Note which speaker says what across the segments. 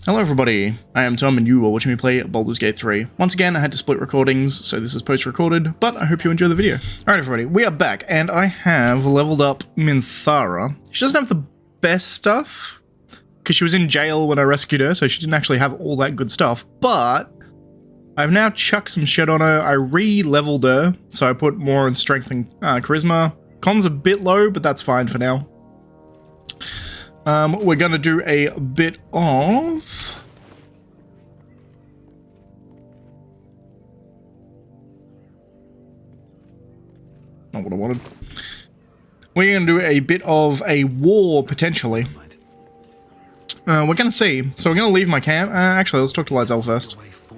Speaker 1: Hello everybody, I am Tom and you are watching me play Baldur's Gate 3. Once again, I had to split recordings, so this is post-recorded, but I hope you enjoy the video. Alright everybody, we are back, and I have leveled up Minthara. She doesn't have the best stuff, because she was in jail when I rescued her, so she didn't actually have all that good stuff, but I've now chucked some shit on her. I re-leveled her, so I put more in strength and charisma. Con's a bit low, but that's fine for now. We're gonna do a bit of... Not what I wanted. We're gonna do a bit of a war, potentially. We're gonna see. So we're gonna leave my camp. Actually, let's talk to lae'zel first.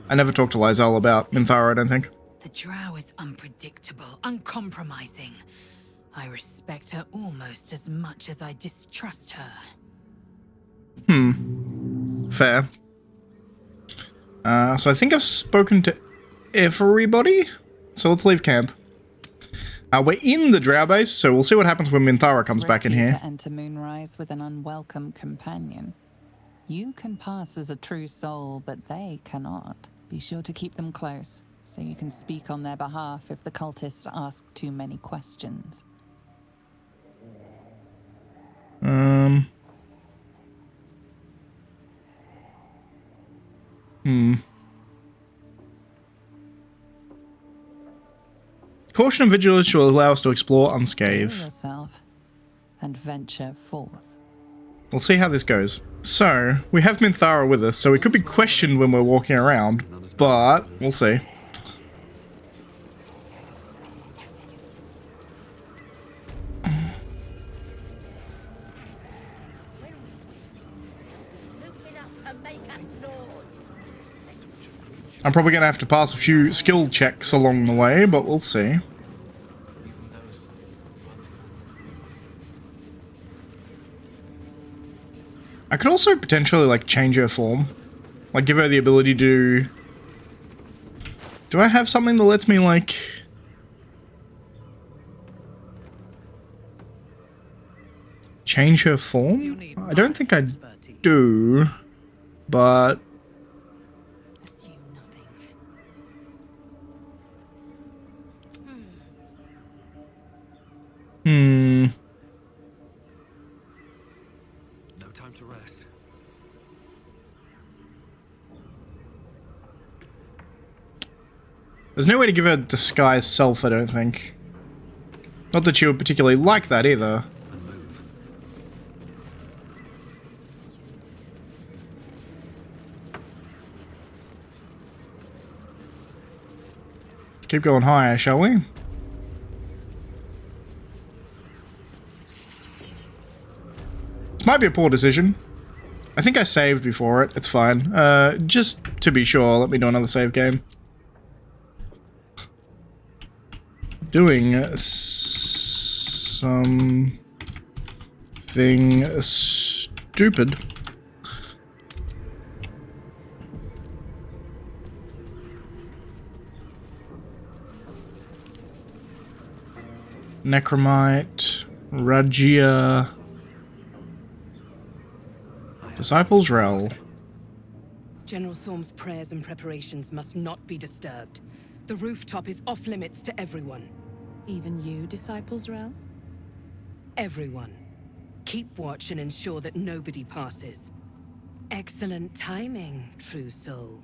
Speaker 1: I never talked to lae'zel about Minthara, I don't think.
Speaker 2: The drow is unpredictable, uncompromising. I respect her almost as much as I distrust her.
Speaker 1: Fair. So I think I've spoken to everybody. So let's leave camp. We're in the drow base, so we'll see what happens when Minthara comes back in here.
Speaker 3: To enter Moonrise with an unwelcome companion. You can pass as a true soul, but they cannot. Be sure to keep them close, so you can speak on their behalf if the cultists ask too many questions. Caution and vigilance will allow us to explore unscathed. Steal yourself and venture forth.
Speaker 1: We'll see how this goes. So, we have Minthara with us, so we could be questioned when we're walking around, but we'll see. I'm probably going to have to pass a few skill checks along the way, but we'll see. I could also potentially, like, change her form. Like, give her the ability to... Do I have something that lets me, like... change her form? I don't think I do, but... No time to rest. There's no way to give her disguise self, I don't think. Not that she would particularly like that either. Let's keep going higher, shall we? Might be a poor decision. I think I saved before it. It's fine. Just to be sure, let me do another save game. Doing something stupid. Necromite, Ragia... Disciples' Rel.
Speaker 4: General Thorm's prayers and preparations must not be disturbed. The rooftop is off limits to everyone.
Speaker 2: Even you, Disciples' Realm?
Speaker 4: Everyone. Keep watch and ensure that nobody passes. Excellent timing, true soul.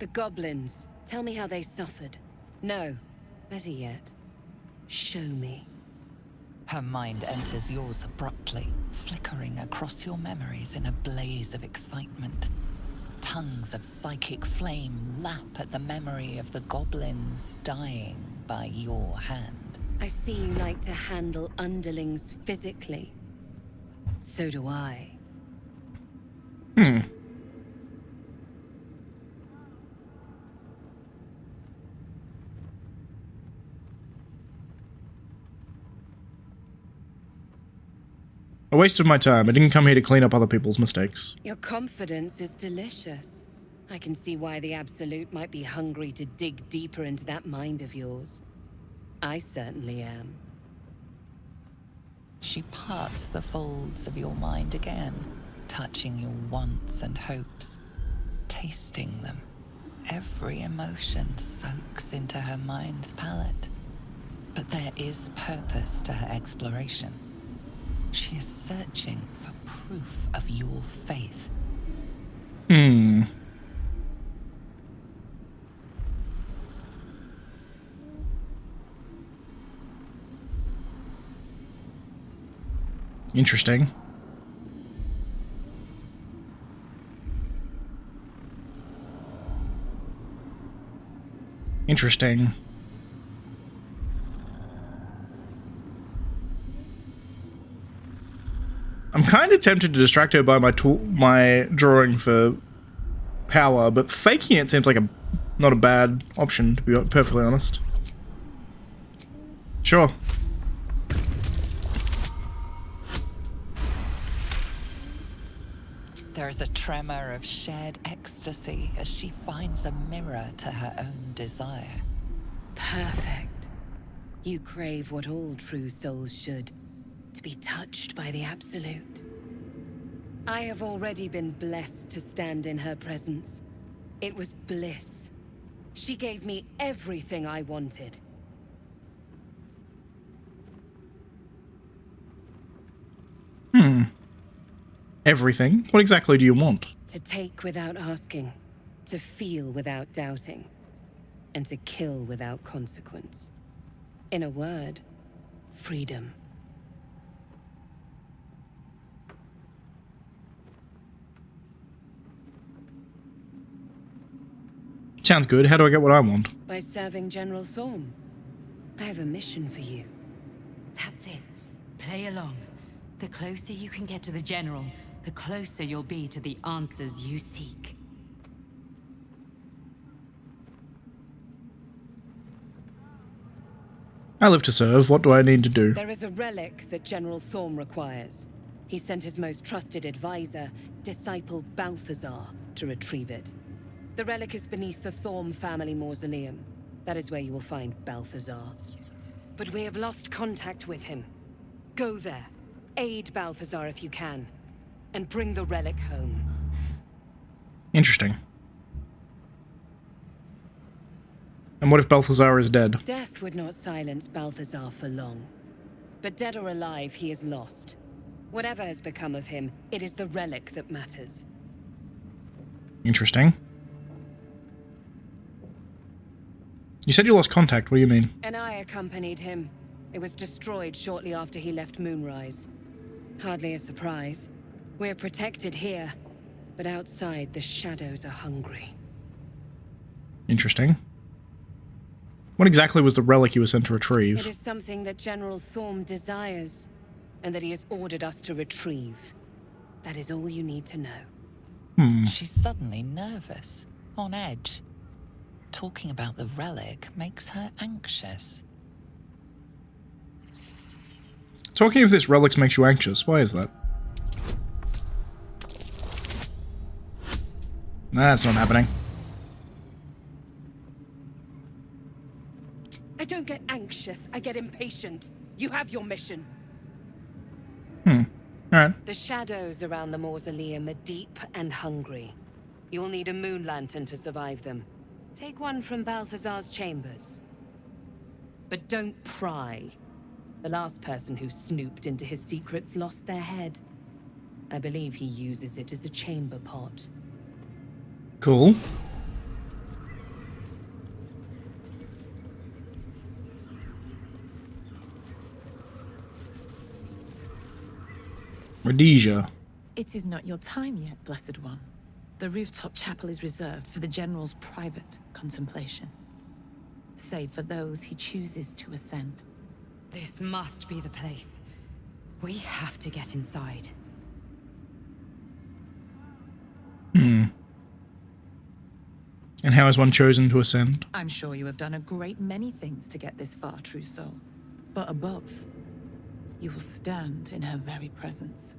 Speaker 4: The goblins. Tell me how they suffered. No, better yet, show me.
Speaker 3: Her mind enters yours abruptly, flickering across your memories in a blaze of excitement. Tongues of psychic flame lap at the memory of the goblins dying by your hand.
Speaker 4: I see you like to handle underlings physically. So do I.
Speaker 1: A waste of my time. I didn't come here to clean up other people's mistakes.
Speaker 4: Your confidence is delicious. I can see why the Absolute might be hungry to dig deeper into that mind of yours. I certainly am.
Speaker 3: She parts the folds of your mind again, touching your wants and hopes, tasting them. Every emotion soaks into her mind's palette. But there is purpose to her exploration. She is searching for proof of your faith.
Speaker 1: Interesting. Interesting. I'm kind of tempted to distract her by my drawing for power, but faking it seems like not a bad option, to be perfectly honest. Sure.
Speaker 3: There is a tremor of shared ecstasy as she finds a mirror to her own desire.
Speaker 4: Perfect. You crave what all true souls should, to be touched by the Absolute. I have already been blessed to stand in her presence. It was bliss. She gave me everything I wanted.
Speaker 1: Everything? What exactly do you want?
Speaker 4: To take without asking, to feel without doubting, and to kill without consequence. In a word, freedom.
Speaker 1: Sounds good. How do I get what I want?
Speaker 4: By serving General Thorm. I have a mission for you.
Speaker 5: That's it. Play along. The closer you can get to the General, the closer you'll be to the answers you seek.
Speaker 1: I live to serve. What do I need to do?
Speaker 4: There is a relic that General Thorm requires. He sent his most trusted advisor, disciple Balthazar, to retrieve it. The relic is beneath the Thorm family mausoleum. That is where you will find Balthazar. But we have lost contact with him. Go there. Aid Balthazar if you can. And bring the relic home.
Speaker 1: Interesting. And what if Balthazar is dead?
Speaker 4: Death would not silence Balthazar for long. But dead or alive, he is lost. Whatever has become of him, it is the relic that matters.
Speaker 1: Interesting. You said you lost contact. What do you mean?
Speaker 4: And I accompanied him. It was destroyed shortly after he left Moonrise. Hardly a surprise. We're protected here, but outside the shadows are hungry.
Speaker 1: Interesting. What exactly was the relic you were sent to retrieve?
Speaker 4: It is something that General Thorm desires, and that he has ordered us to retrieve. That is all you need to know.
Speaker 3: She's suddenly nervous, on edge. Talking about the relic makes her anxious.
Speaker 1: Talking of this relic makes you anxious. Why is that? That's not happening.
Speaker 4: I don't get anxious, I get impatient. You have your mission.
Speaker 1: Alright.
Speaker 4: The shadows around the mausoleum are deep and hungry. You'll need a moon lantern to survive them. Take one from Balthazar's chambers. But don't pry. The last person who snooped into his secrets lost their head. I believe he uses it as a chamber pot.
Speaker 1: Cool. Rhodesia.
Speaker 2: It is not your time yet, Blessed One. The rooftop chapel is reserved for the General's private contemplation, save for those he chooses to ascend.
Speaker 5: This must be the place. We have to get inside.
Speaker 1: And how is one chosen to ascend?
Speaker 2: I'm sure you have done a great many things to get this far, true soul. But above, you will stand in her very presence.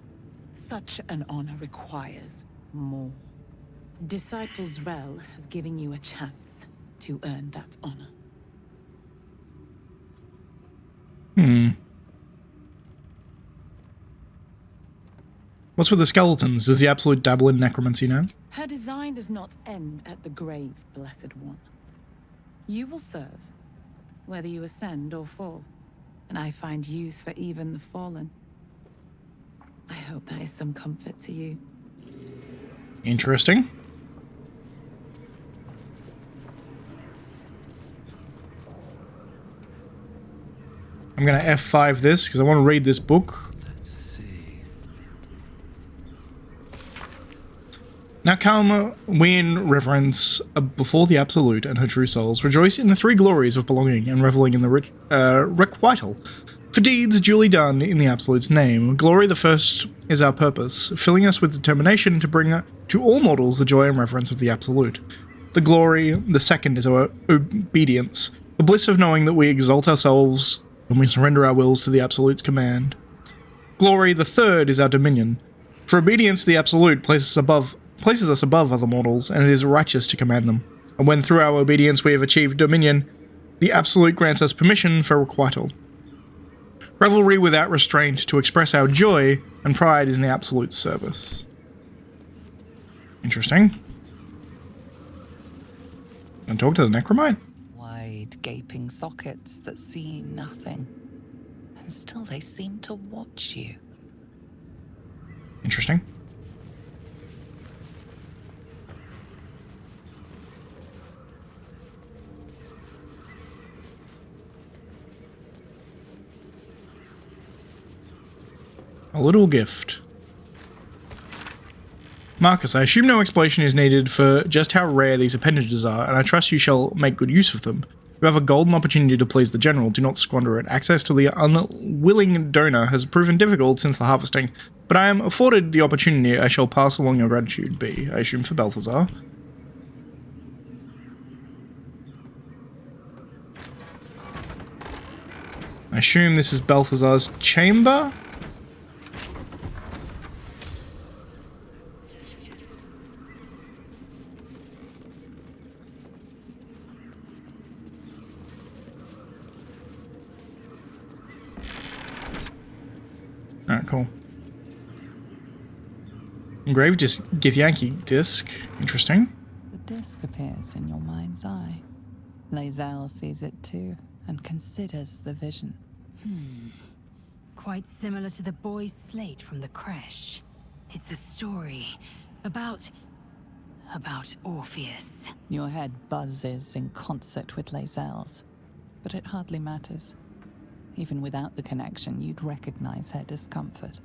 Speaker 2: Such an honor requires more. Disciples Rel has given you a chance to earn that honor.
Speaker 1: What's with the skeletons? Does the Absolute dabble in necromancy now?
Speaker 2: Her design does not end at the grave, Blessed One. You will serve, whether you ascend or fall, and I find use for even the fallen. I hope that is some comfort to you.
Speaker 1: Interesting. I'm going to F5 this because I want to read this book.
Speaker 6: Let's see.
Speaker 1: Now come, we in reverence before the Absolute and her true souls rejoice in the three glories of belonging and reveling in the requital for deeds duly done in the Absolute's name. Glory the first is our purpose, filling us with determination to bring to all mortals the joy and reverence of the Absolute. The glory, the second, is our obedience, the bliss of knowing that we exalt ourselves when we surrender our wills to the Absolute's command. Glory, the third, is our dominion. For obedience to the Absolute places us above other mortals, and it is righteous to command them. And when through our obedience we have achieved dominion, the Absolute grants us permission for requital. Revelry without restraint to express our joy and pride is in the Absolute's service. Interesting. And talk to the Necromite?
Speaker 3: Wide, gaping sockets that see nothing. And still they seem to watch you.
Speaker 1: Interesting. A little gift. Marcus, I assume no explanation is needed for just how rare these appendages are, and I trust you shall make good use of them. You have a golden opportunity to please the general, do not squander it. Access to the unwilling donor has proven difficult since the harvesting, but I am afforded the opportunity. I shall pass along your gratitude. B, I assume for Balthazar. I assume this is Balthazar's chamber? Alright, cool. Engraved Githyanki disc. Interesting.
Speaker 3: The disc appears in your mind's eye. lae'zel sees it too, and considers the vision.
Speaker 5: Quite similar to the boy's slate from the creche. It's a story about Orpheus.
Speaker 3: Your head buzzes in concert with lae'zel's, but it hardly matters. Even without the connection, you'd recognize her discomfort.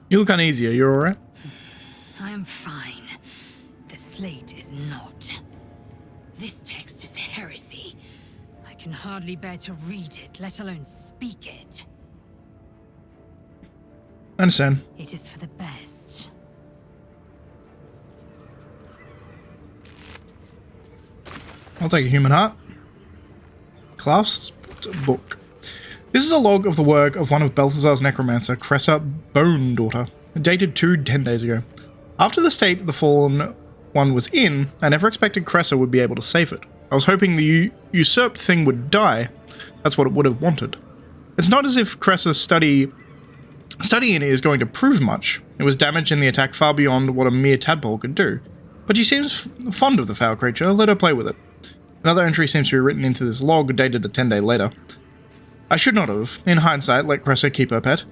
Speaker 1: You look uneasy. Are you alright?
Speaker 5: I am fine. The slate is not. This text is heresy. I can hardly bear to read it, let alone speak it.
Speaker 1: I understand.
Speaker 5: It is for the best.
Speaker 1: I'll take a human heart. Clasped book. This is a log of the work of one of Balthazar's necromancer, Cressa Bone Daughter, dated 10 days ago. After the state the fallen one was in, I never expected Cressa would be able to save it. I was hoping the usurped thing would die. That's what it would have wanted. It's not as if Cressa's study in it is going to prove much. It was damaged in the attack far beyond what a mere tadpole could do. But she seems fond of the foul creature. Let her play with it. Another entry seems to be written into this log, dated a 10-day later. I should not have, in hindsight, let Cressa keep her pet.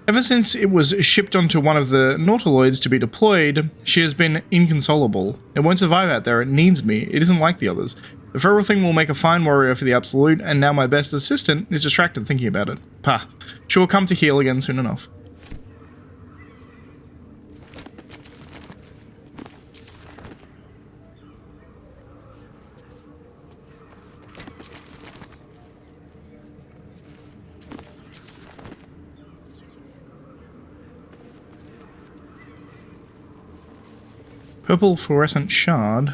Speaker 1: Ever since it was shipped onto one of the nautiloids to be deployed, she has been inconsolable. It won't survive out there, it needs me, it isn't like the others. The feral thing will make a fine warrior for the Absolute, and now my best assistant is distracted thinking about it. Pah, she will come to heal again soon enough. Purple fluorescent shard.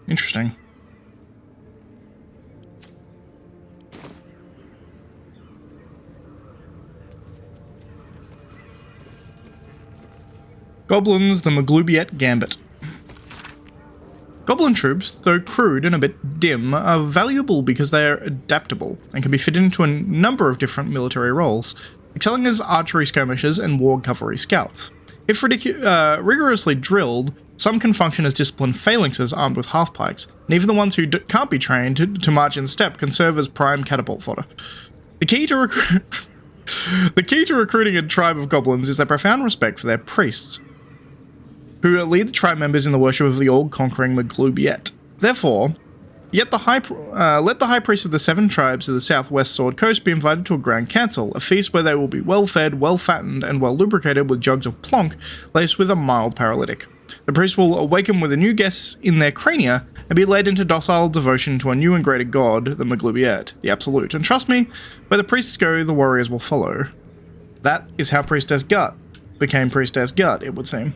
Speaker 1: Interesting. Goblins, the Maglubiet Gambit. Goblin troops, though crude and a bit dim, are valuable because they are adaptable and can be fitted into a number of different military roles, excelling as archery skirmishers and war cavalry scouts. If rigorously drilled, some can function as disciplined phalanxes armed with half-pikes, and even the ones who can't be trained to march in step can serve as prime catapult fodder. The key to recruiting a tribe of goblins is their profound respect for their priests, who lead the tribe members in the worship of the all-conquering Maglubiet. Therefore, let the high priest of the 7 tribes of the southwest Sword Coast be invited to a grand council, a feast where they will be well-fed, well-fattened, and well-lubricated with jugs of plonk laced with a mild paralytic. The priest will awaken with the new guests in their crania and be led into docile devotion to a new and greater god, the Maglubiet, the Absolute. And trust me, where the priests go, the warriors will follow. That is how Priestess Gut became Priestess Gut, it would seem.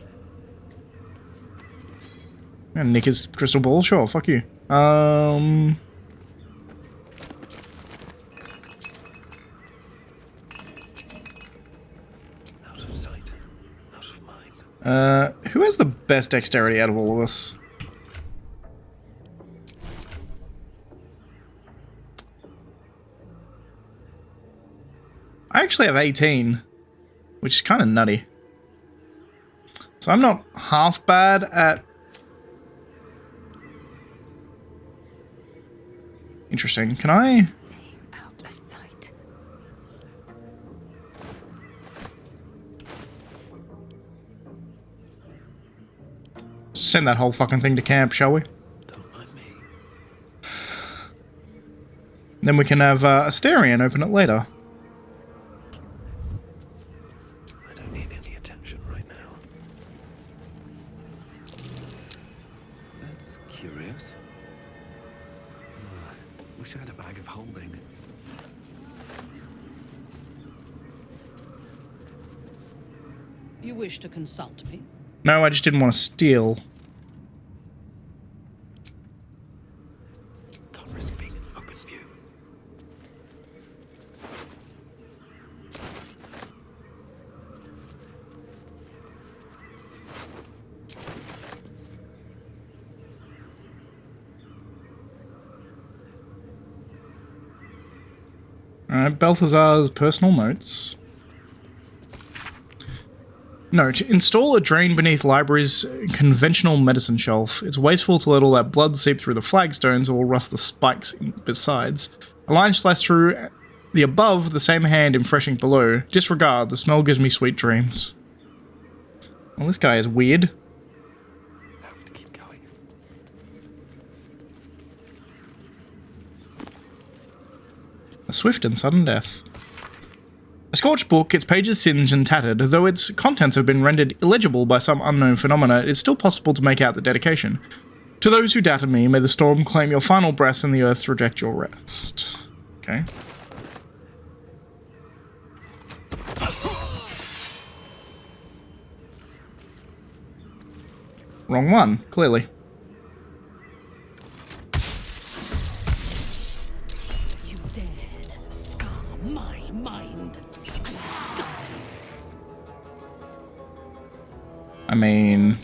Speaker 1: And nick his crystal ball? Sure, fuck you. Out
Speaker 6: of sight, out of mind.
Speaker 1: Who has the best dexterity out of all of us? I actually have 18, which is kind of nutty. So I'm not half bad at... Interesting. Can I...
Speaker 5: Stay out of sight.
Speaker 1: Send that whole fucking thing to camp, shall we?
Speaker 6: Don't mind me.
Speaker 1: Then we can have Asterion open it later.
Speaker 6: I don't need any attention right now. That's curious. Wish I had a bag of holding.
Speaker 7: You wish to consult me?
Speaker 1: No, I just didn't want to steal.
Speaker 6: Can't risk being in open view.
Speaker 1: Alright, Balthazar's personal notes. Note, install a drain beneath library's conventional medicine shelf. It's wasteful to let all that blood seep through the flagstones or will rust the spikes besides. A line slashed through the above, the same hand in fresh ink below. Disregard, the smell gives me sweet dreams. Well, this guy is weird.
Speaker 6: Have to keep going.
Speaker 1: A swift and sudden death. A scorched book, its pages singed and tattered, though its contents have been rendered illegible by some unknown phenomena, it is still possible to make out the dedication. To those who doubted me, may the storm claim your final breath and the earth reject your rest. Okay. Wrong one, clearly.
Speaker 7: You dared scar my mind. I got you.
Speaker 1: I mean...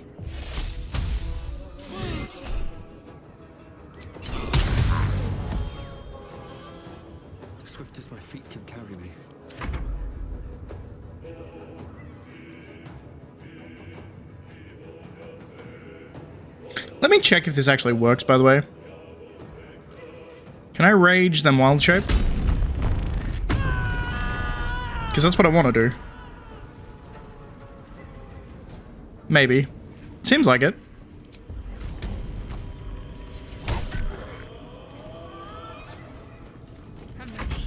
Speaker 6: As swift as my feet can carry me.
Speaker 1: Let me check if this actually works, by the way. Can I rage then wild shape? Because that's what I want to do. Maybe. Seems like it.
Speaker 5: I'm ready.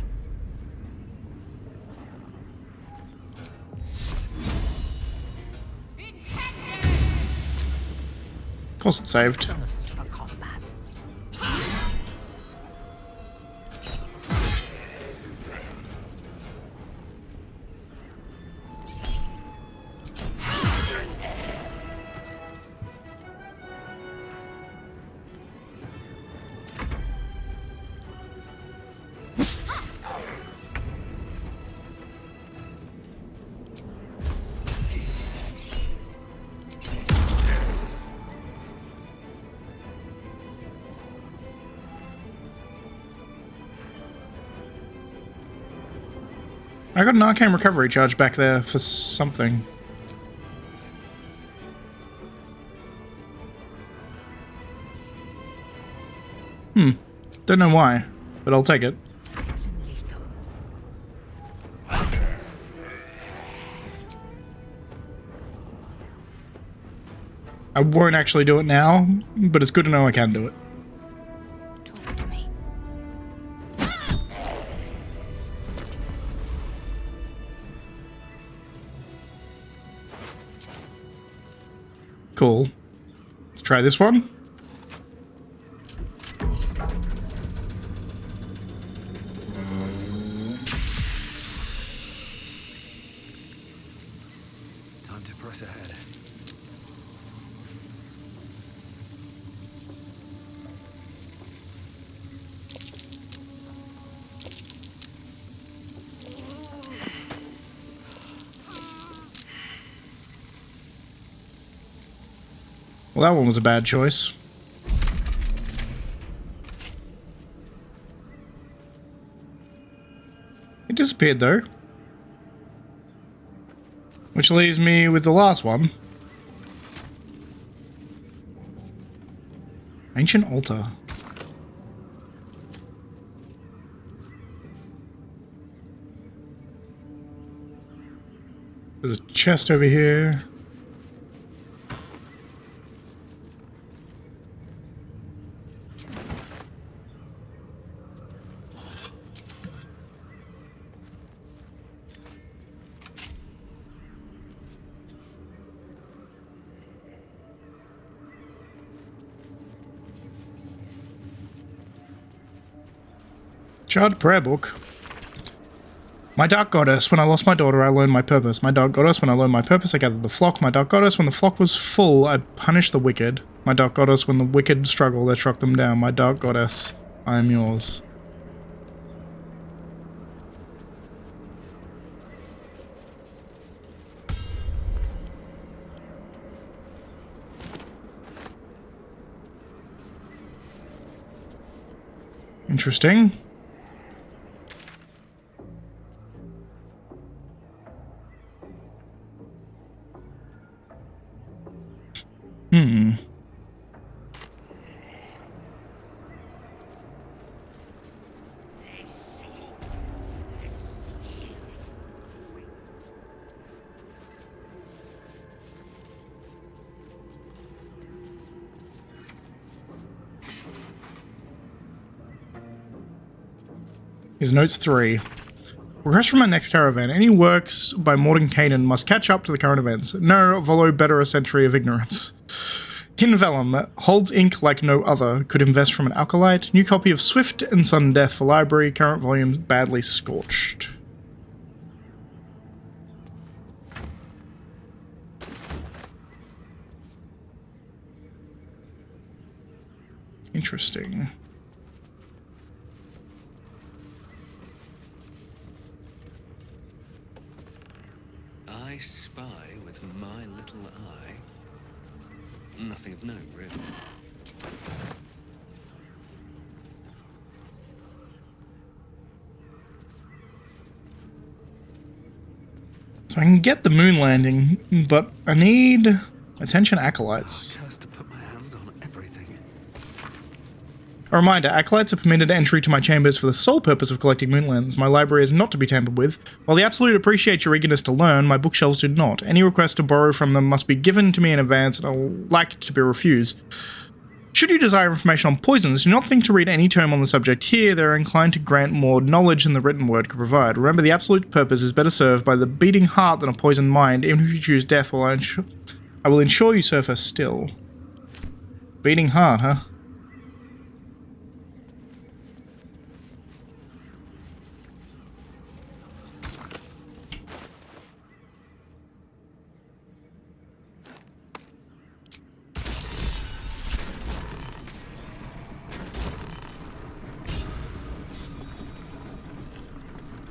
Speaker 1: Of course it saved.
Speaker 7: Thirst for combat.
Speaker 1: I got an arcane recovery charge back there for something. Don't know why, but I'll take it. I won't actually do it now, but it's good to know I can do it.
Speaker 5: Talk to me.
Speaker 1: Cool. Let's try this one.
Speaker 6: Time to press ahead.
Speaker 1: Well, that one was a bad choice. It disappeared though. Which leaves me with the last one. Ancient altar. There's a chest over here. Charred prayer book. My dark goddess, when I lost my daughter, I learned my purpose. My dark goddess, when I learned my purpose, I gathered the flock. My dark goddess, when the flock was full, I punished the wicked. My dark goddess, when the wicked struggled, I struck them down. My dark goddess, I am yours. Interesting. Here's notes 3. Request from my next caravan. Any works by Mordenkainen must catch up to the current events. No, Volo better a century of ignorance. In Vellum, holds ink like no other. Could invest from an alkalite. New copy of Swift and Sudden Death for library. Current volumes badly scorched. Interesting.
Speaker 6: I spy with my little eye. Nothing of note, really.
Speaker 1: So I can get the moon landing, but I need attention acolytes.
Speaker 6: Cursed to put my hands on everything.
Speaker 1: A reminder, acolytes are permitted entry to my chambers for the sole purpose of collecting moonlands. My library is not to be tampered with. While they absolutely appreciate your eagerness to learn, my bookshelves do not. Any request to borrow from them must be given to me in advance and are like to be refused. Should you desire information on poisons, do not think to read any tome on the subject here. They are inclined to grant more knowledge than the written word could provide. Remember, the absolute purpose is better served by the beating heart than a poisoned mind. Even if you choose death, I will ensure you serve her still. Beating heart, huh?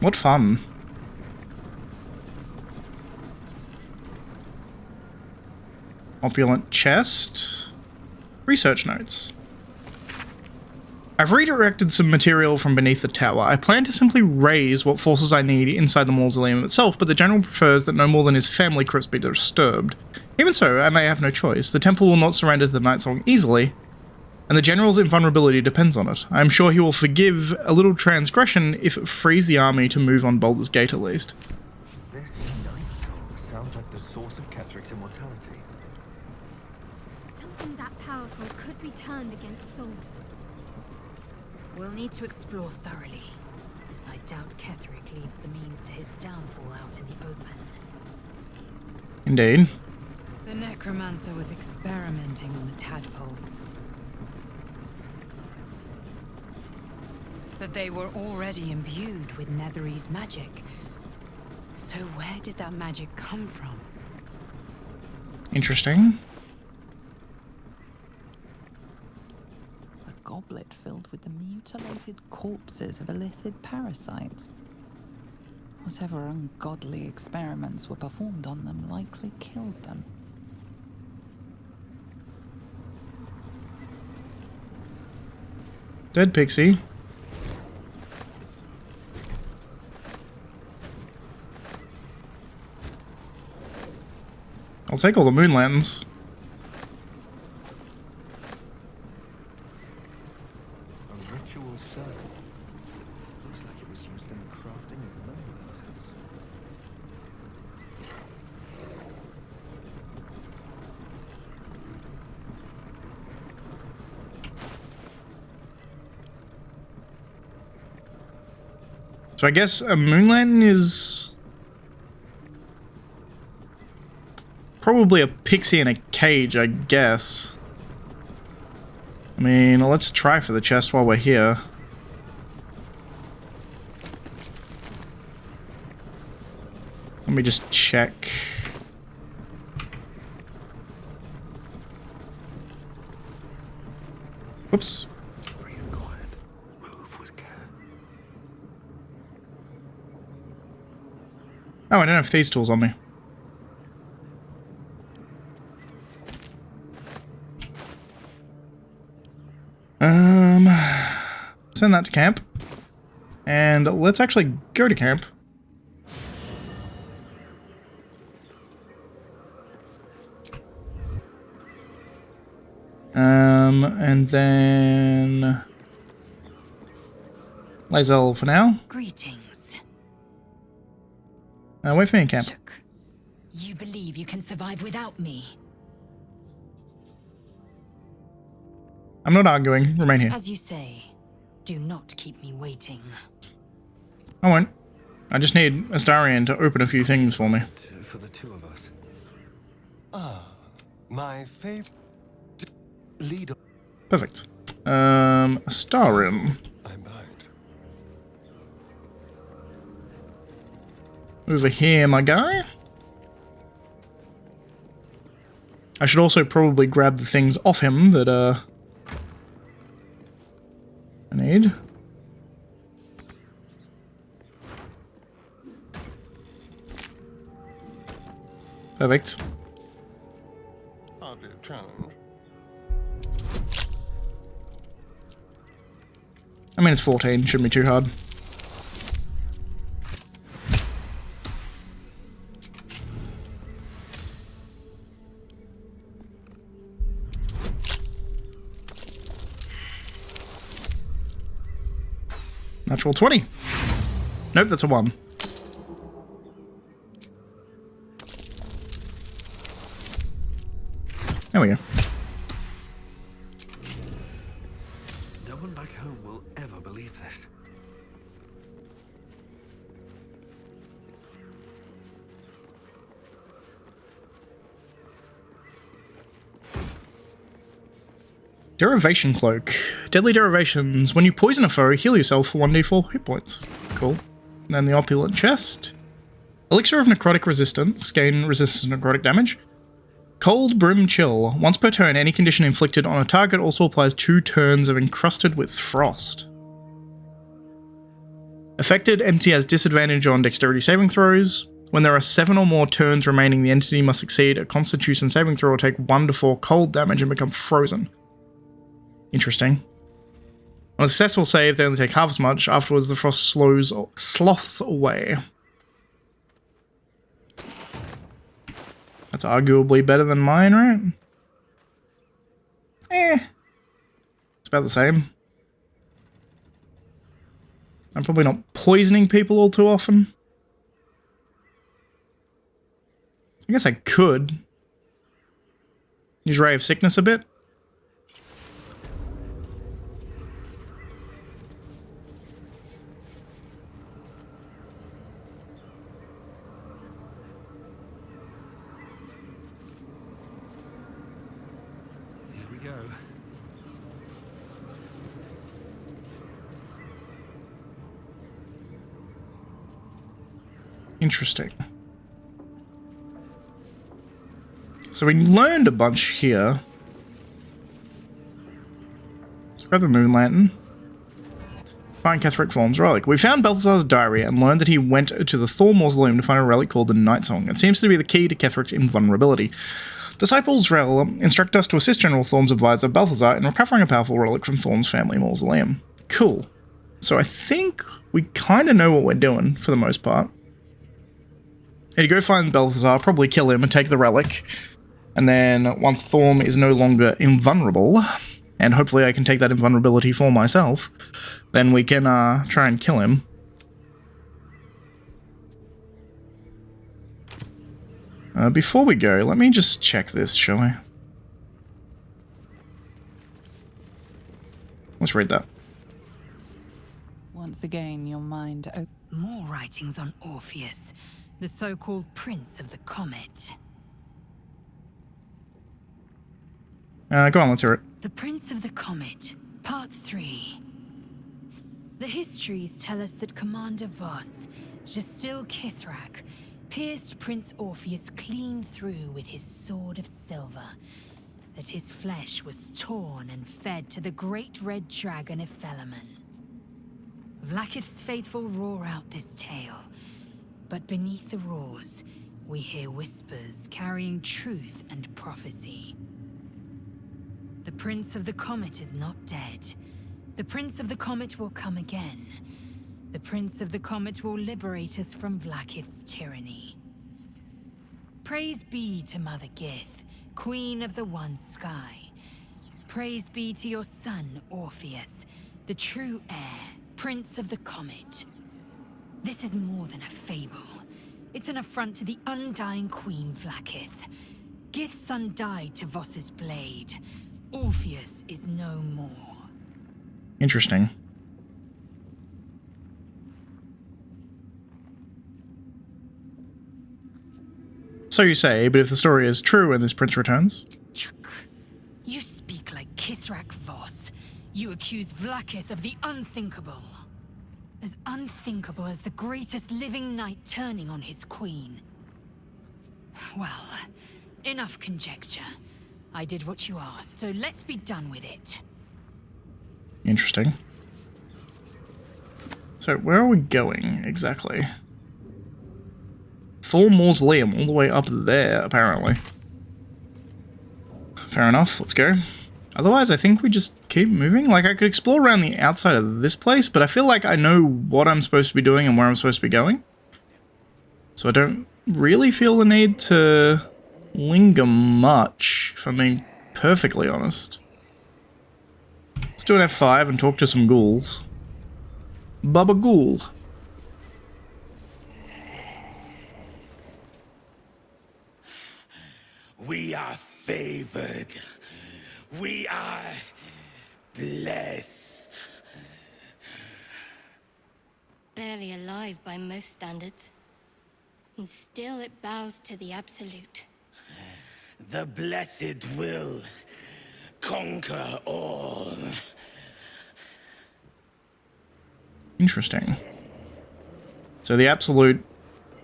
Speaker 1: What fun. Opulent chest. Research notes. I've redirected some material from beneath the tower. I plan to simply raise what forces I need inside the mausoleum itself, but the general prefers that no more than his family crypts be disturbed. Even so, I may have no choice. The temple will not surrender to the Night Song easily, and the general's invulnerability depends on it. I am sure he will forgive a little transgression if it frees the army to move on Baldur's Gate at least.
Speaker 6: This Night Song sounds like the source of Kethric's immortality.
Speaker 8: Something that powerful could be turned against Thorn.
Speaker 5: We'll need to explore thoroughly. I doubt Ketheric leaves the means to his downfall out in the open.
Speaker 1: Indeed.
Speaker 5: The necromancer was experimenting on the tadpoles. But they were already imbued with Netherese magic. So where did that magic come from?
Speaker 1: Interesting.
Speaker 3: A goblet filled with the mutilated corpses of illithid parasites. Whatever ungodly experiments were performed on them likely killed them.
Speaker 1: Dead pixie. I'll take all the moon lanterns.
Speaker 6: A ritual circle. Looks like it was used in the crafting of moon lanterns.
Speaker 1: So I guess a moon lantern is probably a pixie in a cage, I guess. I mean, let's try for the chest while we're here. Let me just check. Whoops.
Speaker 6: Free and quiet. Move with care.
Speaker 1: Oh, I don't have these tools on me. Send that to camp. And let's actually go to camp. And then lae'zel for now.
Speaker 5: Greetings.
Speaker 1: Wait for me in camp.
Speaker 5: Look, you believe you can survive without me?
Speaker 1: I'm not arguing. Remain here.
Speaker 5: As you say, do not keep me waiting.
Speaker 1: I won't. I just need Astarion to open a few things for me.
Speaker 6: For the two of us.
Speaker 9: My favorite leader.
Speaker 1: Perfect. Astarion.
Speaker 9: I might.
Speaker 1: Over here, my guy. I should also probably grab the things off him that, I need. Perfect.
Speaker 9: Hardly a challenge.
Speaker 1: I mean, it's 14. Shouldn't be too hard. Natural 20. Nope, that's a 1. There we go.
Speaker 6: No one back home will ever believe this.
Speaker 1: Derivation Cloak. Deadly derivations. When you poison a foe, heal yourself for 1d4 hit points. Cool. And then the opulent chest. Elixir of necrotic resistance. Gain resistance to necrotic damage. Cold Brim Chill. Once per turn, any condition inflicted on a target also applies 2 turns of encrusted with frost. Affected entity has disadvantage on dexterity saving throws. When there are 7 or more turns remaining, the entity must succeed a constitution saving throw or take 1 to 4 cold damage and become frozen. Interesting. On a successful save, they only take half as much. Afterwards, the frost sloths away. That's arguably better than mine, right? It's about the same. I'm probably not poisoning people all too often. I guess I could. Use Ray of Sickness a bit.
Speaker 6: Here we go.
Speaker 1: Interesting. So we learned a bunch here. Let's grab the Moon Lantern. Find Ketheric Form's relic. We found Balthazar's diary and learned that he went to the Thor Mausoleum to find a relic called the Night Song. It seems to be the key to Ketheric's invulnerability. Disciples Rel instruct us to assist General Thorm's advisor Balthazar in recovering a powerful relic from Thorm's family mausoleum. Cool. So I think we kind of know what we're doing for the most part. Need to go find Balthazar, probably kill him and take the relic. And then once Thorm is no longer invulnerable, and hopefully I can take that invulnerability for myself, then we can try and kill him. Before we go, let me just check this, shall we? Let's read that.
Speaker 3: Once again, your mind
Speaker 5: More writings on Orpheus, the so-called Prince of the Comet.
Speaker 1: Go on, let's hear it.
Speaker 5: The Prince of the Comet, Part 3. The histories tell us that Commander Voss, Gestil Kithrak, pierced Prince Orpheus clean through with his sword of silver, that his flesh was torn and fed to the great red dragon Ephelaman. Vlaakith's faithful roar out this tale, but beneath the roars, we hear whispers carrying truth and prophecy. The Prince of the Comet is not dead. The Prince of the Comet will come again. The Prince of the Comet will liberate us from Vlaakith's tyranny. Praise be to Mother Gith, Queen of the One Sky. Praise be to your son, Orpheus, the true heir, Prince of the Comet. This is more than a fable. It's an affront to the undying Queen Vlaakith. Gith's son died to Voss's blade. Orpheus is no more.
Speaker 1: Interesting. So you say, but if the story is true and this prince returns?
Speaker 5: You speak like Kithrak Voss. You accuse Vlaakith of the unthinkable. As unthinkable as the greatest living knight turning on his queen. Well, enough conjecture. I did what you asked, so let's be done with it.
Speaker 1: Interesting. So where are we going exactly? Thor Mausoleum, all the way up there, apparently. Fair enough, let's go. Otherwise, I think we just keep moving. Like, I could explore around the outside of this place, but I feel like I know what I'm supposed to be doing and where I'm supposed to be going. So I don't really feel the need to linger much, if I'm being perfectly honest. Let's do an F5 and talk to some ghouls. Baba Ghoul.
Speaker 10: We are favored. We are blessed.
Speaker 8: Barely alive by most standards. And still it bows to the absolute.
Speaker 10: The blessed will conquer all.
Speaker 1: Interesting. So the absolute,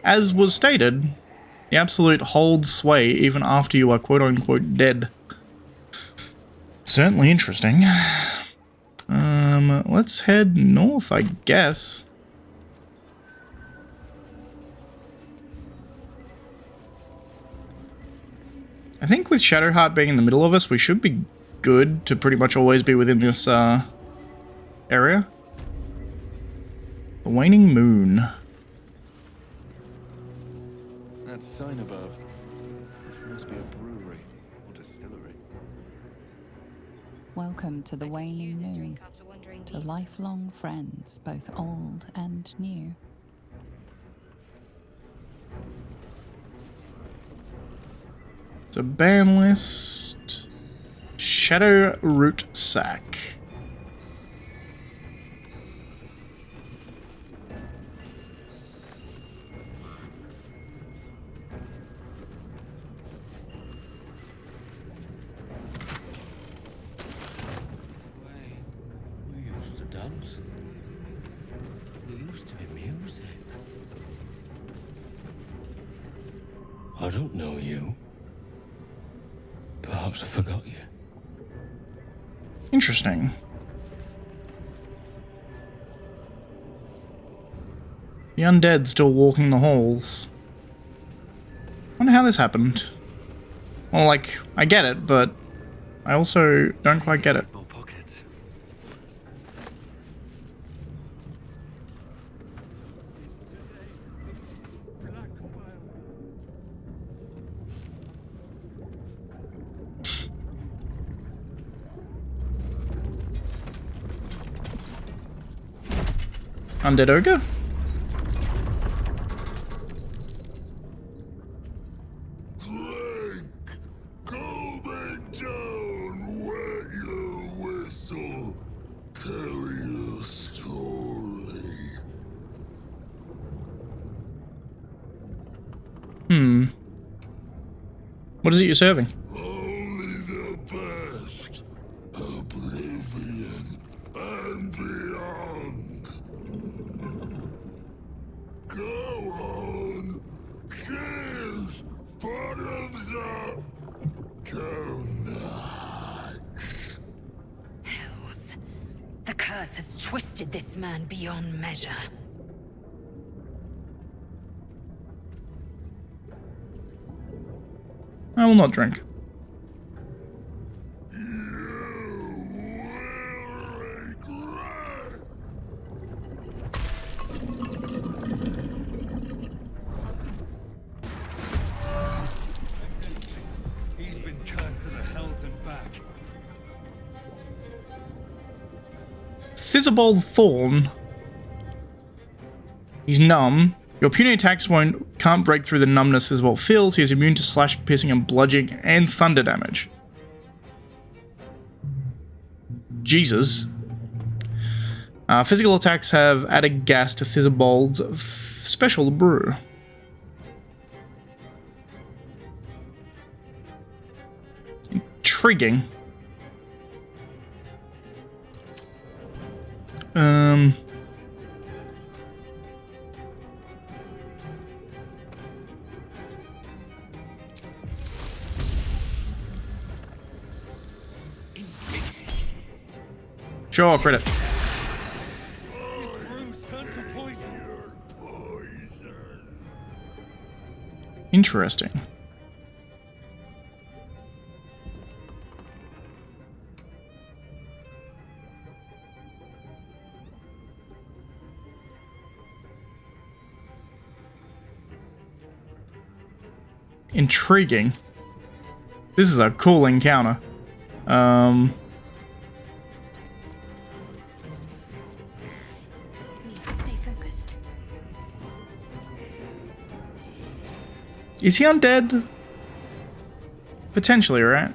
Speaker 1: as was stated, the absolute holds sway even after you are quote-unquote dead. Certainly interesting. Let's head north, I guess. I think with Shadowheart being in the middle of us, we should be good to pretty much always be within this area area. The waning moon.
Speaker 6: That sign above. This must be a brewery or distillery.
Speaker 3: Welcome to the waning moon. To lifelong friends, both old and new.
Speaker 1: It's a ban list. Shadow Root Sack.
Speaker 10: We used to dance. There used to be music. I don't know you. Perhaps I forgot you.
Speaker 1: Interesting. The undead still walking the halls. Wonder how this happened. Well, like, I get it, but I also don't quite get it.
Speaker 6: More pockets.
Speaker 1: Undead ogre?
Speaker 9: Go back down, wet your whistle, tell your story.
Speaker 1: What is it you're serving?
Speaker 9: Only the best, oblivion and beyond. Go on, cheers, bottoms up, go nuts.
Speaker 5: Hells. The curse has twisted this man beyond measure.
Speaker 1: I will not drink.
Speaker 6: He's been cursed to the hells and back.
Speaker 1: Thizzibold Thorn. He's numb. Your puny attacks can't break through the numbness Thizzibold feels. He is immune to slashing, piercing, and bludgeoning and thunder damage. Jesus. Physical attacks have added gas to Thizzibold's special brew. Intriguing. Sure, credit. Interesting. Intriguing. This is a cool encounter.
Speaker 5: Stay focused.
Speaker 1: Is he undead? Potentially, right?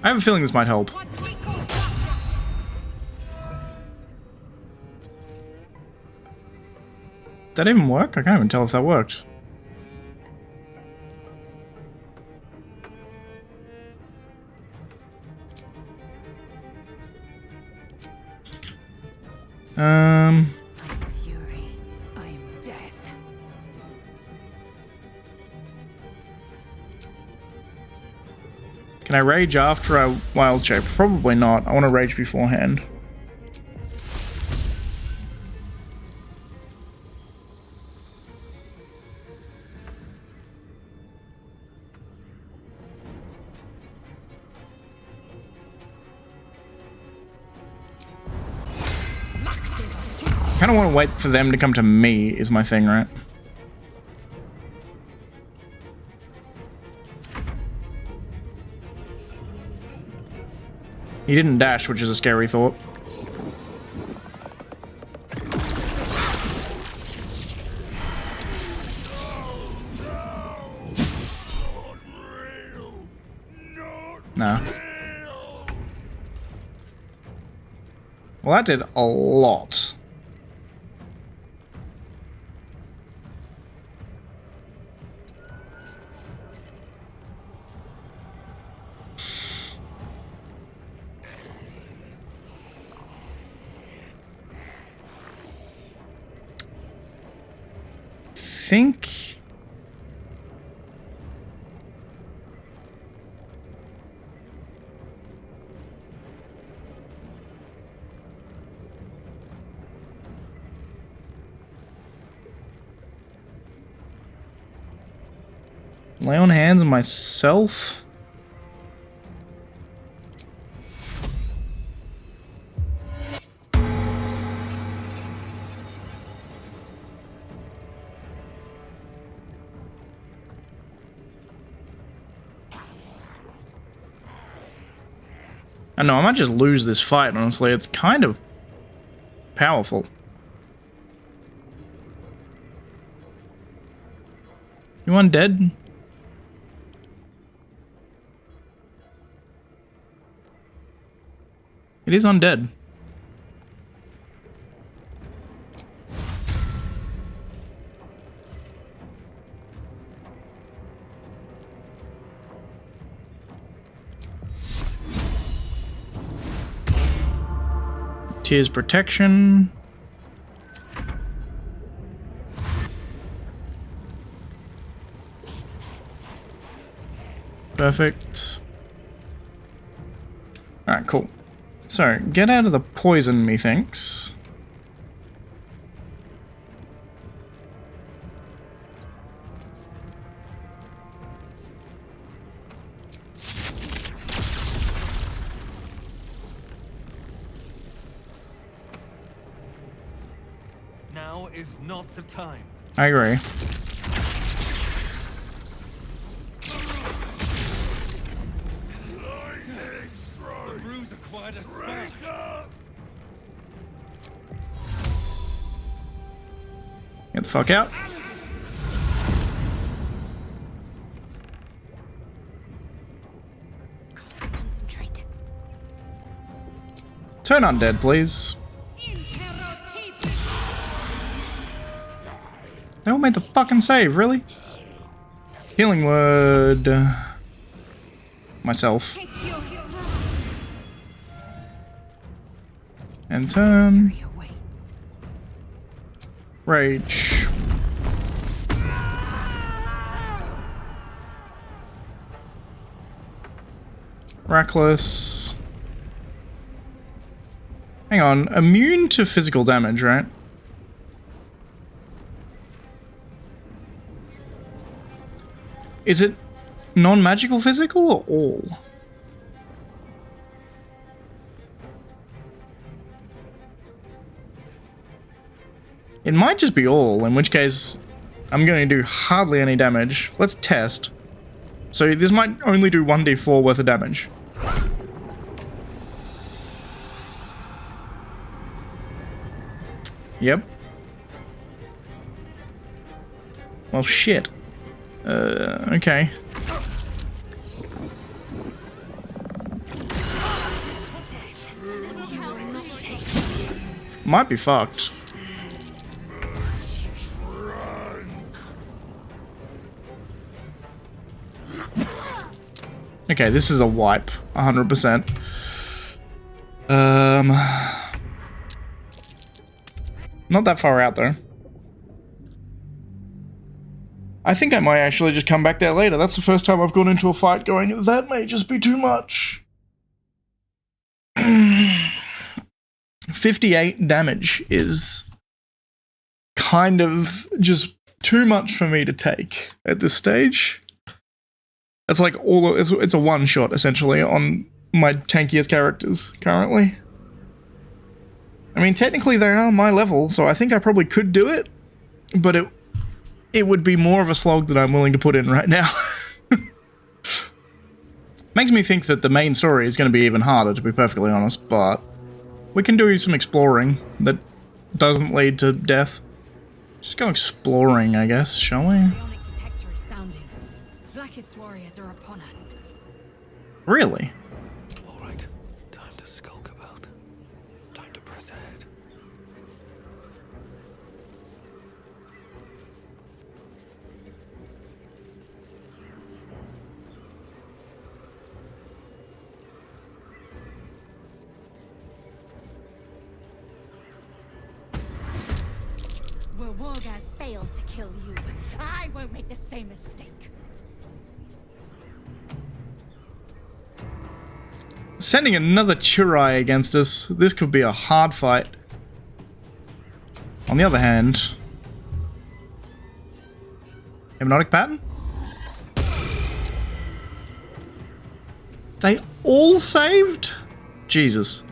Speaker 1: I have a feeling this might help. Did that even work? I can't even tell if that worked.
Speaker 5: I am fury. I am death.
Speaker 1: Can I rage after I wild shape? Probably not. I want to rage beforehand. Kind of want to wait for them to come to me is my thing, right? He didn't dash, which is a scary thought. No. Well, that did a lot. Think lay on hands on myself. I know, I might just lose this fight, honestly. It's kind of powerful. You undead? It is undead. Tears protection. Perfect. Alright, cool. So, get out of the poison, methinks.
Speaker 10: Now is not the time.
Speaker 1: I agree.
Speaker 10: The bruise acquired a spark.
Speaker 1: Get the fuck out.
Speaker 8: Concentrate.
Speaker 1: Turn undead, please. They all made the fucking save, really? Healing word. Myself. And turn. Rage. Reckless. Hang on, immune to physical damage, right? Is it non-magical physical or all? It might just be all, in which case I'm going to do hardly any damage. Let's test. So this might only do 1d4 worth of damage. Yep. Well, shit. Okay. Might be fucked. Okay, this is a wipe, 100%. Not that far out though. I think I might actually just come back there later. That's the first time I've gone into a fight going, that may just be too much. 58 damage is kind of just too much for me to take at this stage. It's like it's a one shot essentially on my tankiest characters currently. I mean, technically they are my level, so I think I probably could do it, but it would be more of a slog than I'm willing to put in right now. Makes me think that the main story is going to be even harder, to be perfectly honest, but we can do some exploring that doesn't lead to death. Just go exploring, I guess, shall we?
Speaker 5: Bionic detector is sounding. Blackhead's warriors are upon us.
Speaker 1: Really?
Speaker 6: All right, time to skulk about. Time to press ahead.
Speaker 11: Well, Wargaz failed to kill you. I won't make the same mistake.
Speaker 1: Sending another Churai against us, this could be a hard fight. On the other hand... Hypnotic pattern? They all saved? Jesus.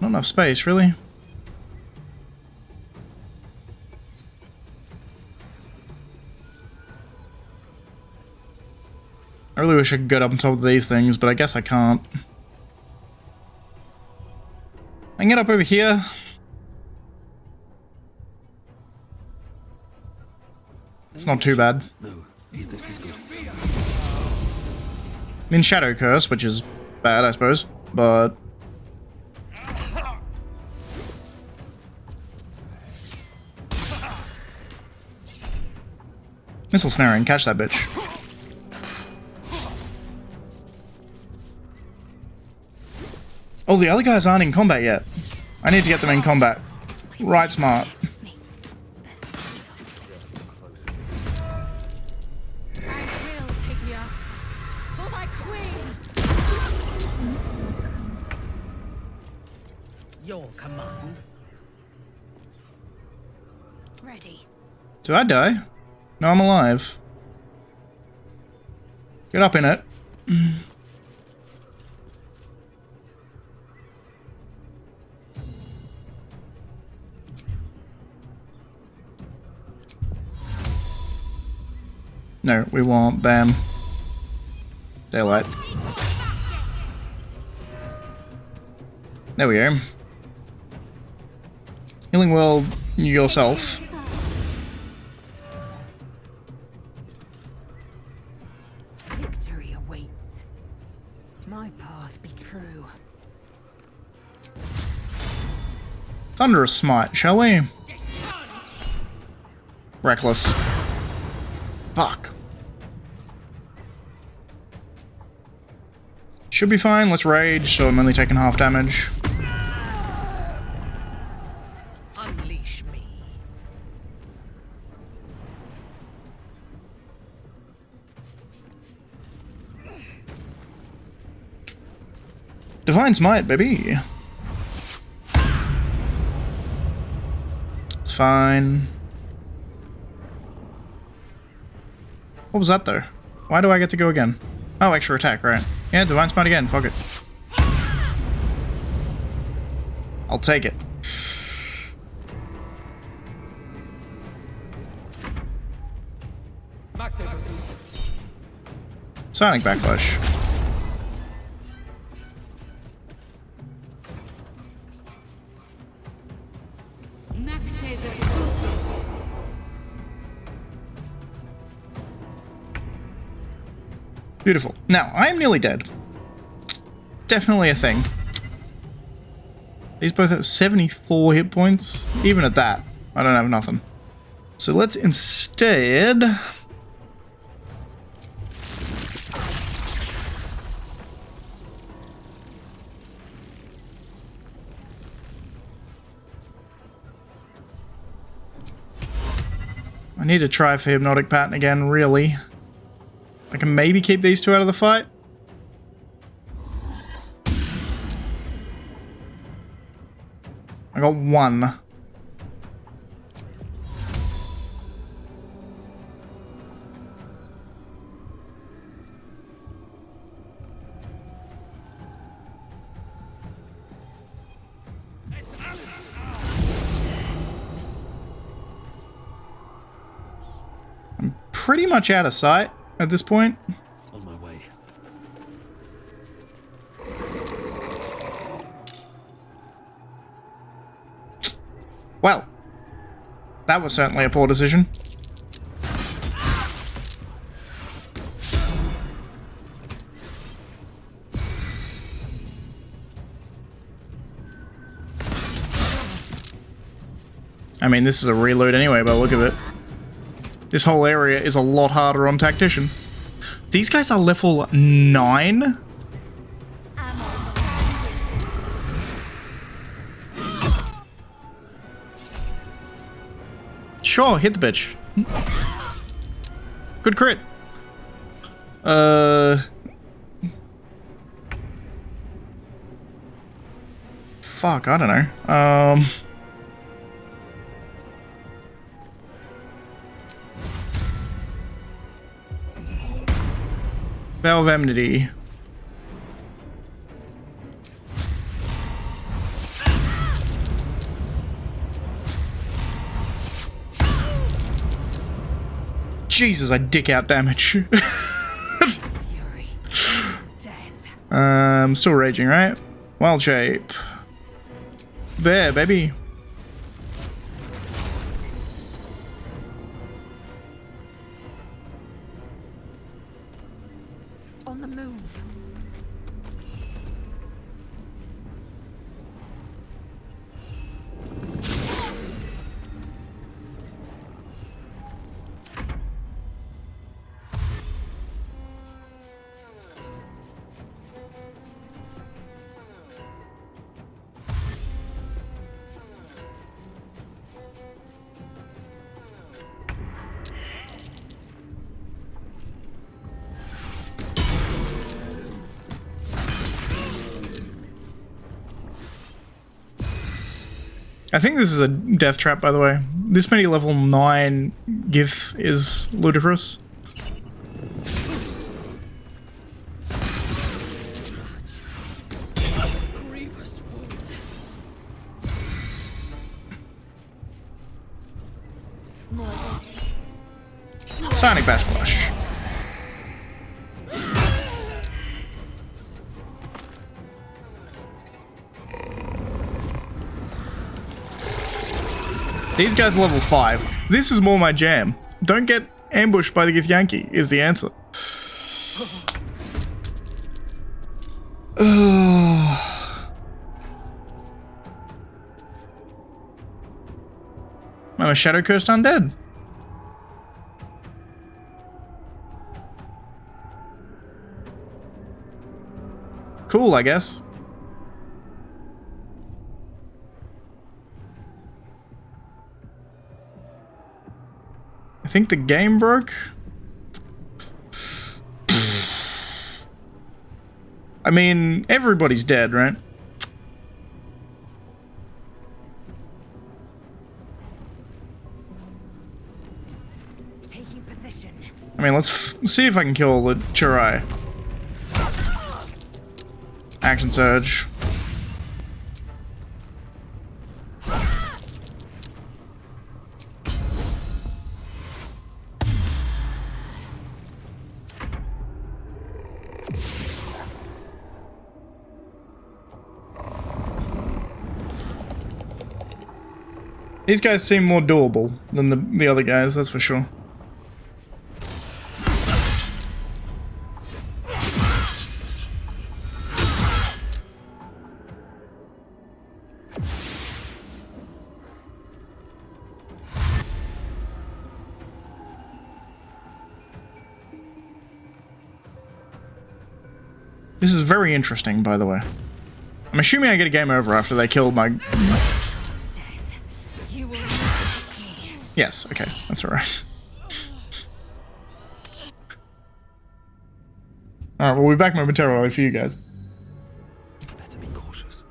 Speaker 1: Not enough space, really. I really wish I could get up on top of these things, but I guess I can't. I can get up over here. It's not too bad.
Speaker 6: No, this is good.
Speaker 1: I'm in Shadow Curse, which is bad, I suppose, but... Missile snaring, catch that bitch. Oh, the other guys aren't in combat yet. I need to get them in combat. Right smart.
Speaker 11: I will take the artifact for my queen.
Speaker 7: Your command.
Speaker 11: Ready.
Speaker 1: Did I die? No, I'm alive. Get up in it. No, we won't. Bam. Daylight. There we go. Healing World yourself.
Speaker 5: Victory awaits. My path be true.
Speaker 1: Thunderous Smite, shall we? Reckless. Fuck. Should be fine. Let's rage, so I'm only taking half damage.
Speaker 7: Unleash me.
Speaker 1: Divine Smite, baby. It's fine. What was that, though? Why do I get to go again? Oh, extra attack, right. Yeah, Divine Smite again. Fuck it. I'll take it. Sonic Backlash. Beautiful. Now, I am nearly dead. Definitely a thing. These both at 74 hit points. Even at that, I don't have nothing. So let's instead... I need to try for Hypnotic Pattern again, really. I can maybe keep these two out of the fight. I got one. pretty much out of sight at this point.
Speaker 6: On my way.
Speaker 1: Well, that was certainly a poor decision. I mean, this is a reload anyway, by the look of it. This whole area is a lot harder on Tactician. These guys are level 9? Sure, hit the bitch. Good crit. Fuck, I don't know. Veil of Enmity. Jesus, I dick out damage. Still raging, right? Wild shape. There, baby.
Speaker 5: On the move.
Speaker 1: I think this is a death trap, by the way. This many level 9 Gith is ludicrous. Sonic Backsplash. These guys are level 5. This is more my jam. Don't get ambushed by the Githyanki is the answer. I'm a Shadow Cursed Undead. Cool, I guess. I think the game broke. I mean, everybody's dead, right?
Speaker 5: Taking position.
Speaker 1: I mean, let's see if I can kill the Chirai. Action Surge. These guys seem more doable than the other guys, that's for sure. This is very interesting, by the way. I'm assuming I get a game over after they killed my... Yes, okay, that's alright. Alright, we'll be back momentarily for you guys.
Speaker 6: Better be cautious.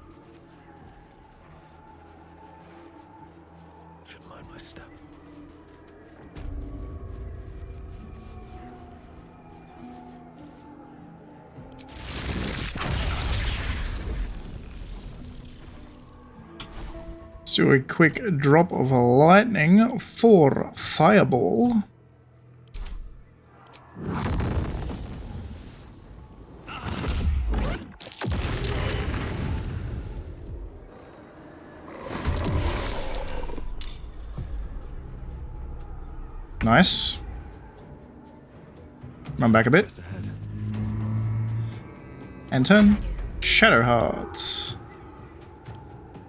Speaker 6: Should mind my step.
Speaker 1: Let's do a quick drop of lightning for Fireball. Nice. Run back a bit. And turn. Shadow Hearts.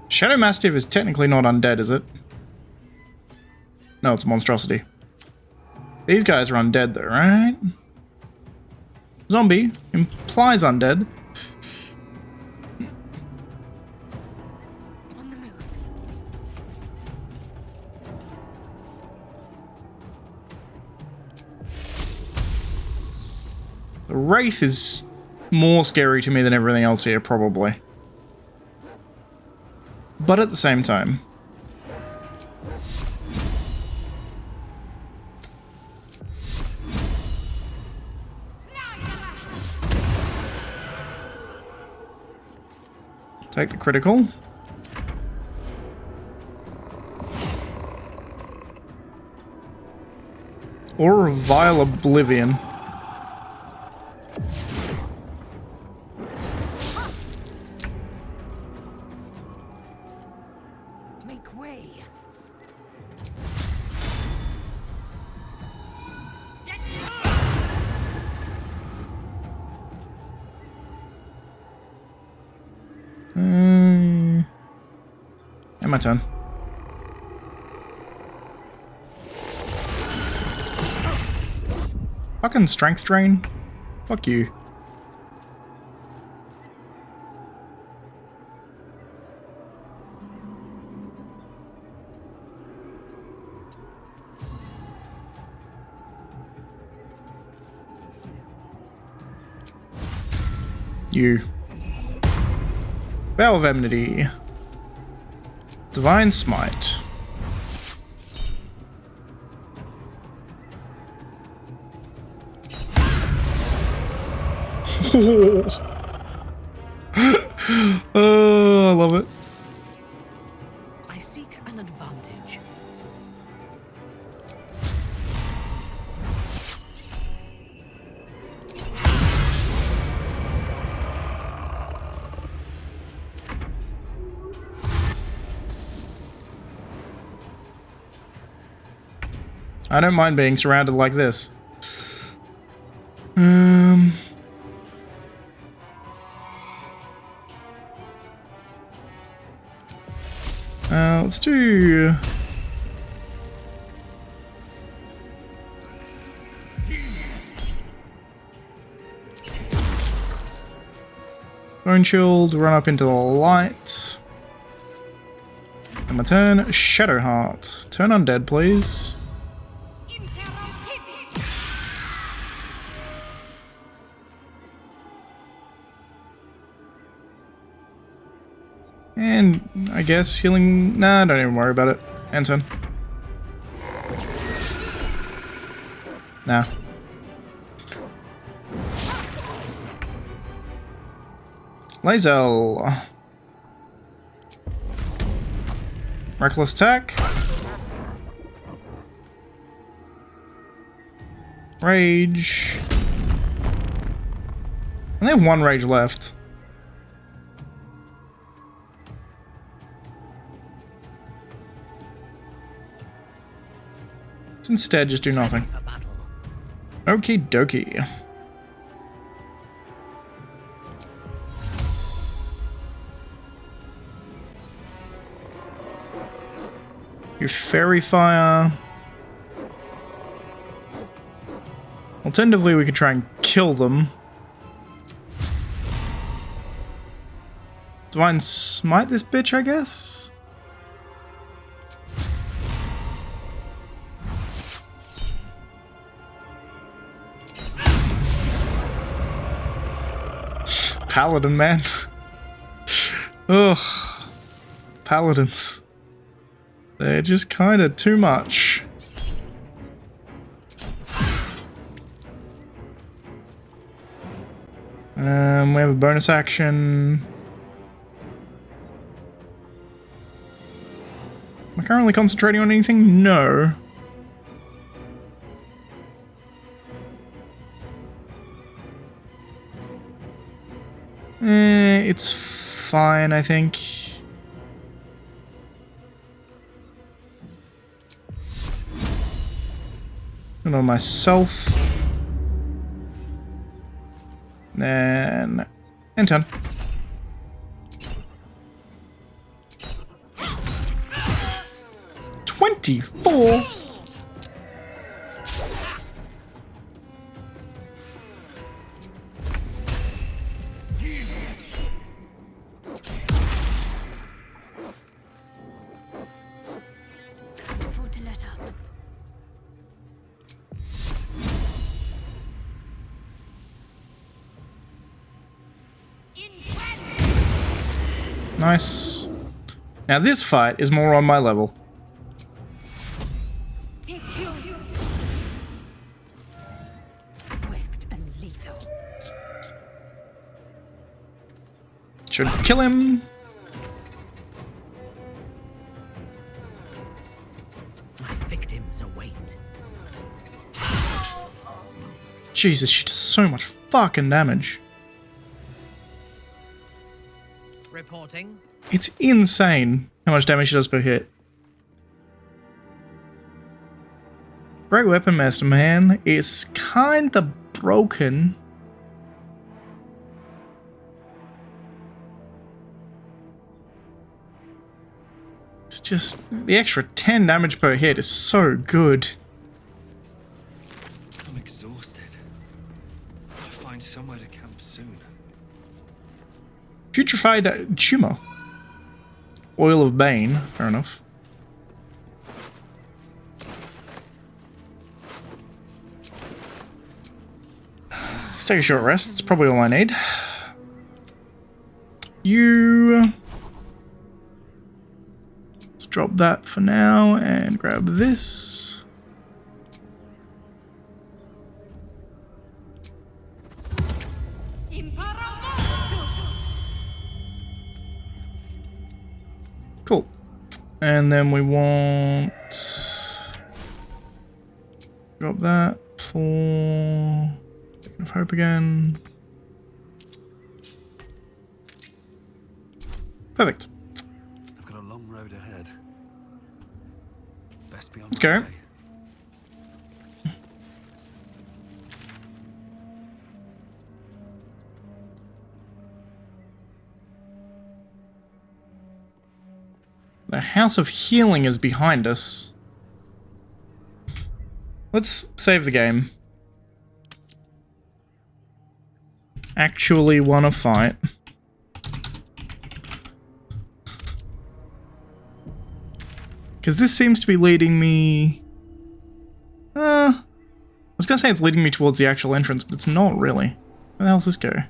Speaker 1: Shadow Mastiff is technically not undead, is it? No, it's a monstrosity. These guys are undead though, right? Zombie implies undead.
Speaker 8: On the move.
Speaker 1: The Wraith is more scary to me than everything else here, probably. But at the same time... Take the critical. Or a Vile Oblivion.
Speaker 5: Make way.
Speaker 1: And my turn. Fucking strength drain. Fuck you. You. Veil of Enmity. Divine Smite. Oh, I love it.
Speaker 7: I seek an advantage.
Speaker 1: I don't mind being surrounded like this. Let's do... Bone Shield, run up into the light. And my turn, Shadow Heart. Turn undead, please. And I guess healing... Nah, don't even worry about it. And turn. Nah. lae'zel. Reckless attack. Rage. I only have one rage left. Let's instead just do nothing. Okie dokie. Your fairy fire. Alternatively, we could try and kill them. Divine Smite this bitch, I guess? Paladin, man. Ugh. Paladins. They're just kind of too much. We have a bonus action. Am I currently concentrating on anything? No. It's fine, I think. And on myself. Then... and 10. $24.
Speaker 11: Afford to let up.
Speaker 1: Nice. Now this fight is more on my level.
Speaker 11: Swift and lethal.
Speaker 1: Should kill him.
Speaker 7: My victims await.
Speaker 1: Jesus, she does so much fucking damage.
Speaker 7: Reporting.
Speaker 1: It's insane how much damage she does per hit. Great weapon, Master Man. It's kinda broken. It's just the extra 10 damage per hit is so good.
Speaker 6: I'm exhausted. I'll find somewhere to camp soon.
Speaker 1: Putrefied tumor. Oil of Bane. Fair enough. Let's take a short rest. It's probably all I need. Let's drop that for now and grab this. Cool. And then we want... drop that for... Beacon of Hope again. Perfect.
Speaker 6: I've got a long road ahead. Best be on
Speaker 1: Let's
Speaker 6: my
Speaker 1: go.
Speaker 6: way.
Speaker 1: The House of Healing is behind us. Let's save the game. Actually want to fight. Because this seems to be leading me... I was going to say it's leading me towards the actual entrance, but it's not really. Where the hell does this go?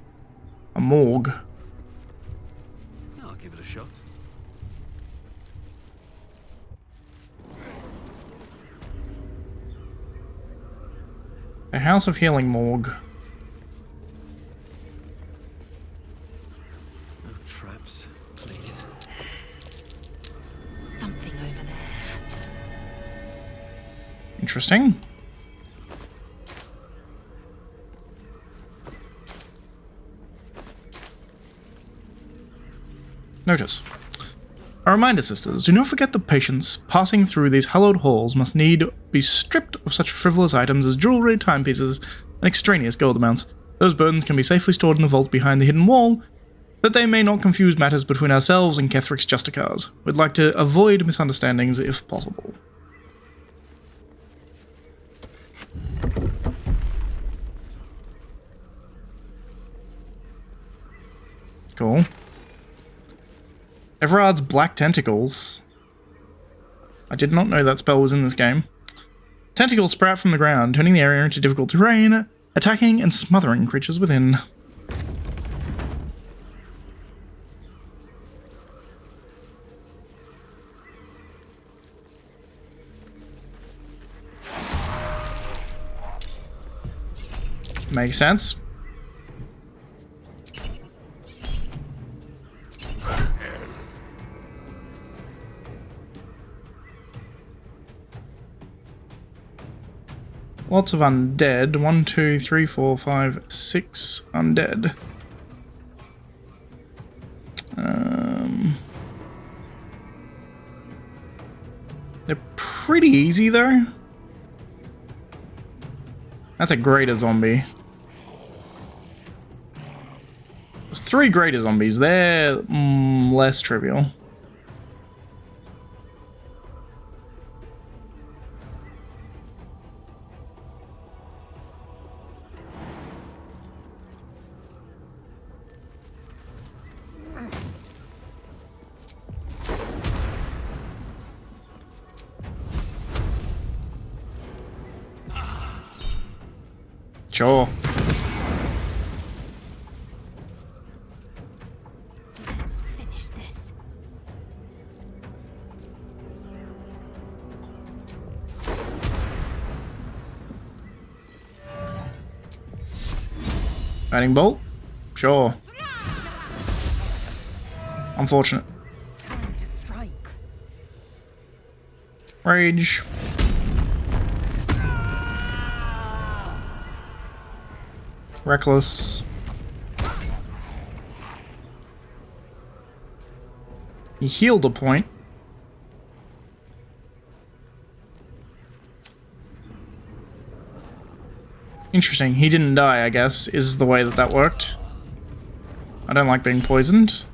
Speaker 1: A morgue.
Speaker 6: I'll give it a shot.
Speaker 1: The House of Healing morgue.
Speaker 6: No traps, please.
Speaker 3: Something over there.
Speaker 1: Interesting. Notice. A reminder, sisters, do not forget that patients passing through these hallowed halls must need be stripped of such frivolous items as jewelry, timepieces, and extraneous gold amounts. Those burdens can be safely stored in the vault behind the hidden wall, that they may not confuse matters between ourselves and Kethric's Justicars. We'd like to avoid misunderstandings if possible. Cool. Everard's Black Tentacles. I did not know that spell was in this game. Tentacles sprout from the ground, turning the area into difficult terrain, attacking and smothering creatures within. Makes sense. Lots of undead. 1, 2, 3, 4, 5, 6 undead. They're pretty easy though. That's a greater zombie. There's 3 greater zombies. They're less trivial. Sure.
Speaker 11: Let's finish this.
Speaker 1: Lightning bolt? Sure. Unfortunate.
Speaker 11: Time to strike.
Speaker 1: Rage. Reckless. He healed a point. Interesting. He didn't die, I guess, is the way that that worked. I don't like being poisoned.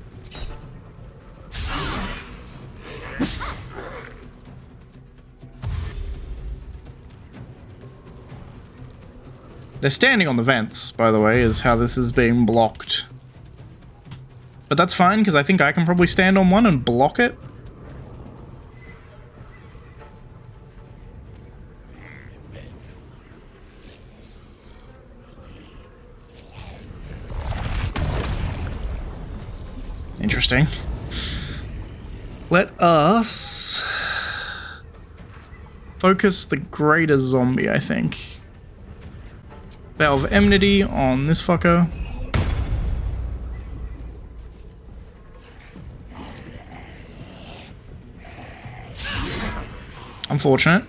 Speaker 1: They're standing on the vents, by the way, is how this is being blocked. But that's fine, because I think I can probably stand on one and block it. Interesting. Let us focus the greater zombie, I think. Valve of Enmity on this fucker. Unfortunate.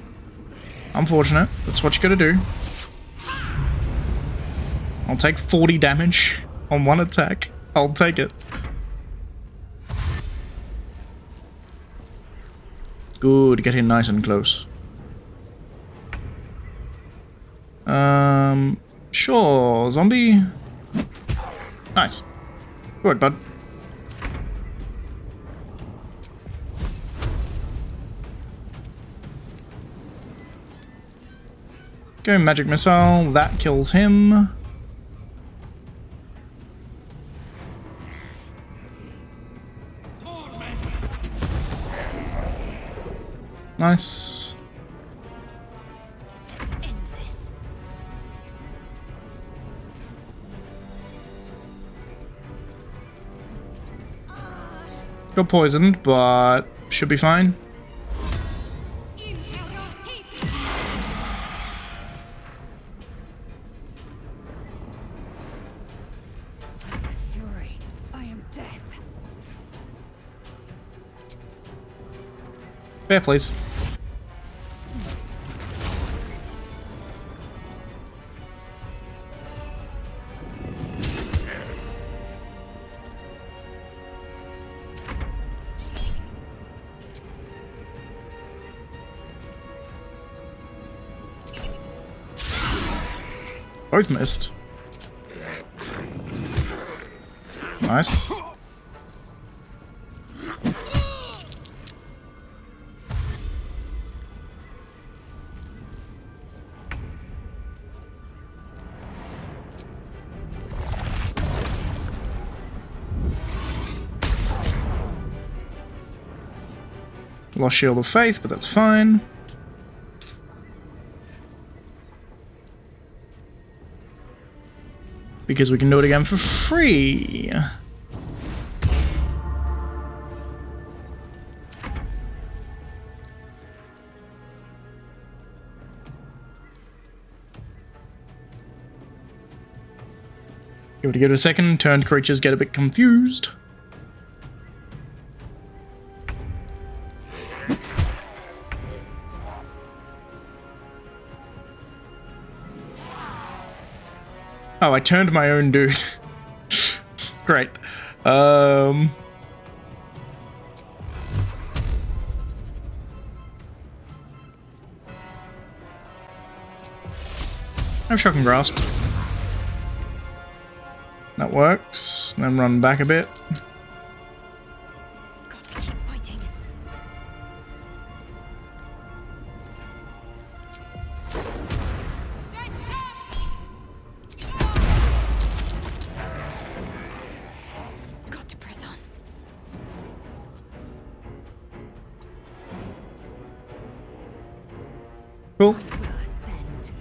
Speaker 1: Unfortunate. That's what you gotta do. I'll take 40 damage on one attack. I'll take it. Good, get in nice and close. Sure, zombie. Nice. Good, bud. Go magic missile, that kills him. Nice.
Speaker 11: Let's end this.
Speaker 1: Got poisoned, but should be fine.
Speaker 11: Inhale your teeth. Fury, I am death.
Speaker 1: Fair, please. Both missed. Nice. Lost Shield of Faith, but that's fine. Because we can do it again for free. Give it a second, turned creatures get a bit confused. Oh, I turned my own dude. Great. I have Shock and Grasp. That works. Then run back a bit.
Speaker 5: Gotta keep fighting. Got to press on.
Speaker 1: Cool.
Speaker 5: Will ascend.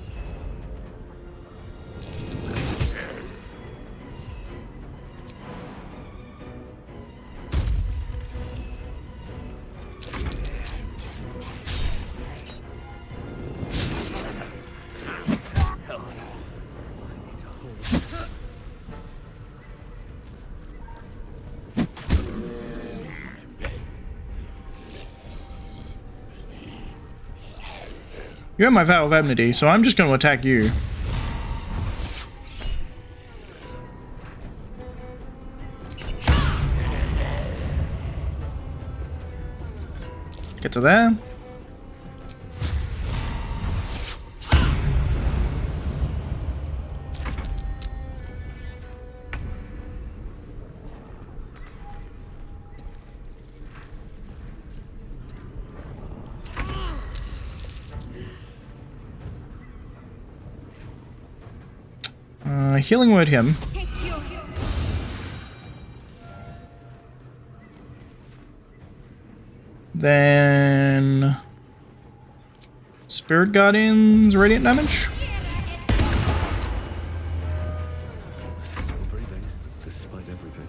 Speaker 1: You have my Vow of Enmity, so I'm just going to attack you. Get to there. Healing word him. Then Spirit Guardians radiant damage.
Speaker 6: Still breathing, despite everything.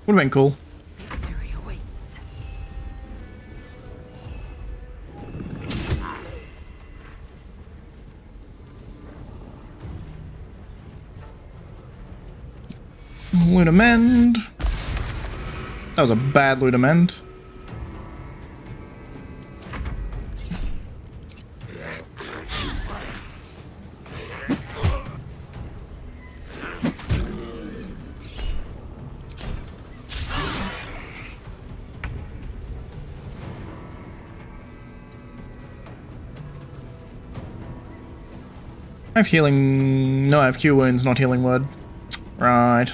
Speaker 1: Would have been cool.
Speaker 5: Victory awaits.
Speaker 1: Ludamend. That was a bad Ludamend. I have healing. No, I have Cure Wounds, not Healing Word. Right.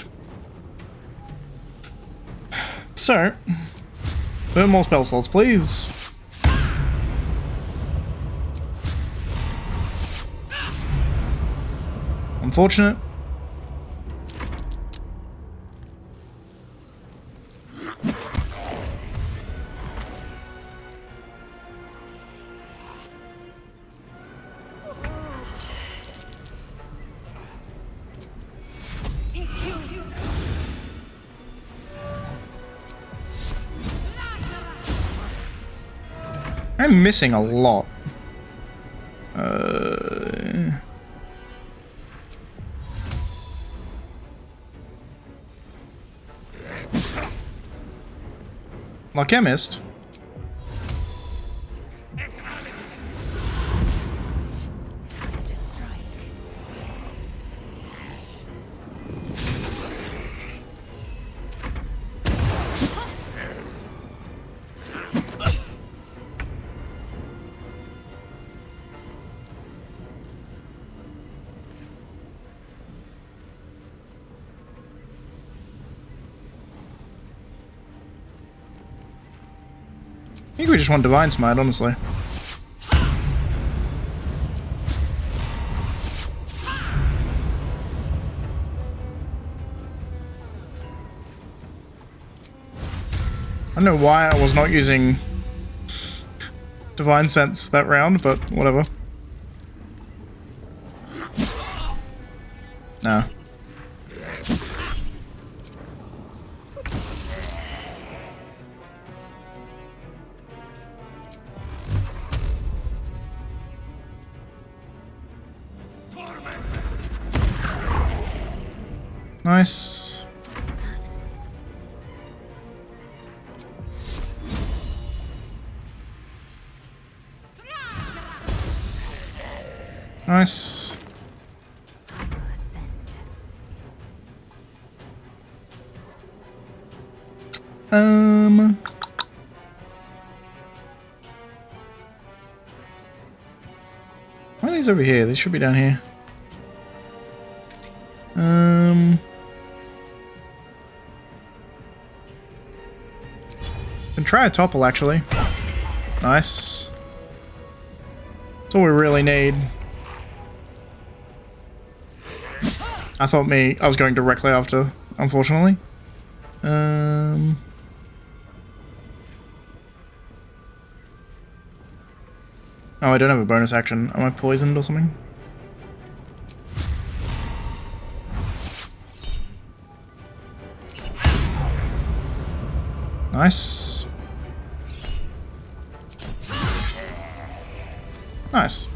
Speaker 1: So, burn more spell slots, please. Unfortunate. I'm missing a lot. Alchemist. I think we just want Divine Smite, honestly. I don't know why I was not using Divine Sense that round, but whatever. Nah. Nice. Nice. Why are these over here? These should be down here. Can try a topple, actually. Nice. That's all we really need. I thought I was going directly after, unfortunately. Oh, I don't have a bonus action. Am I poisoned or something? Nice. Nice.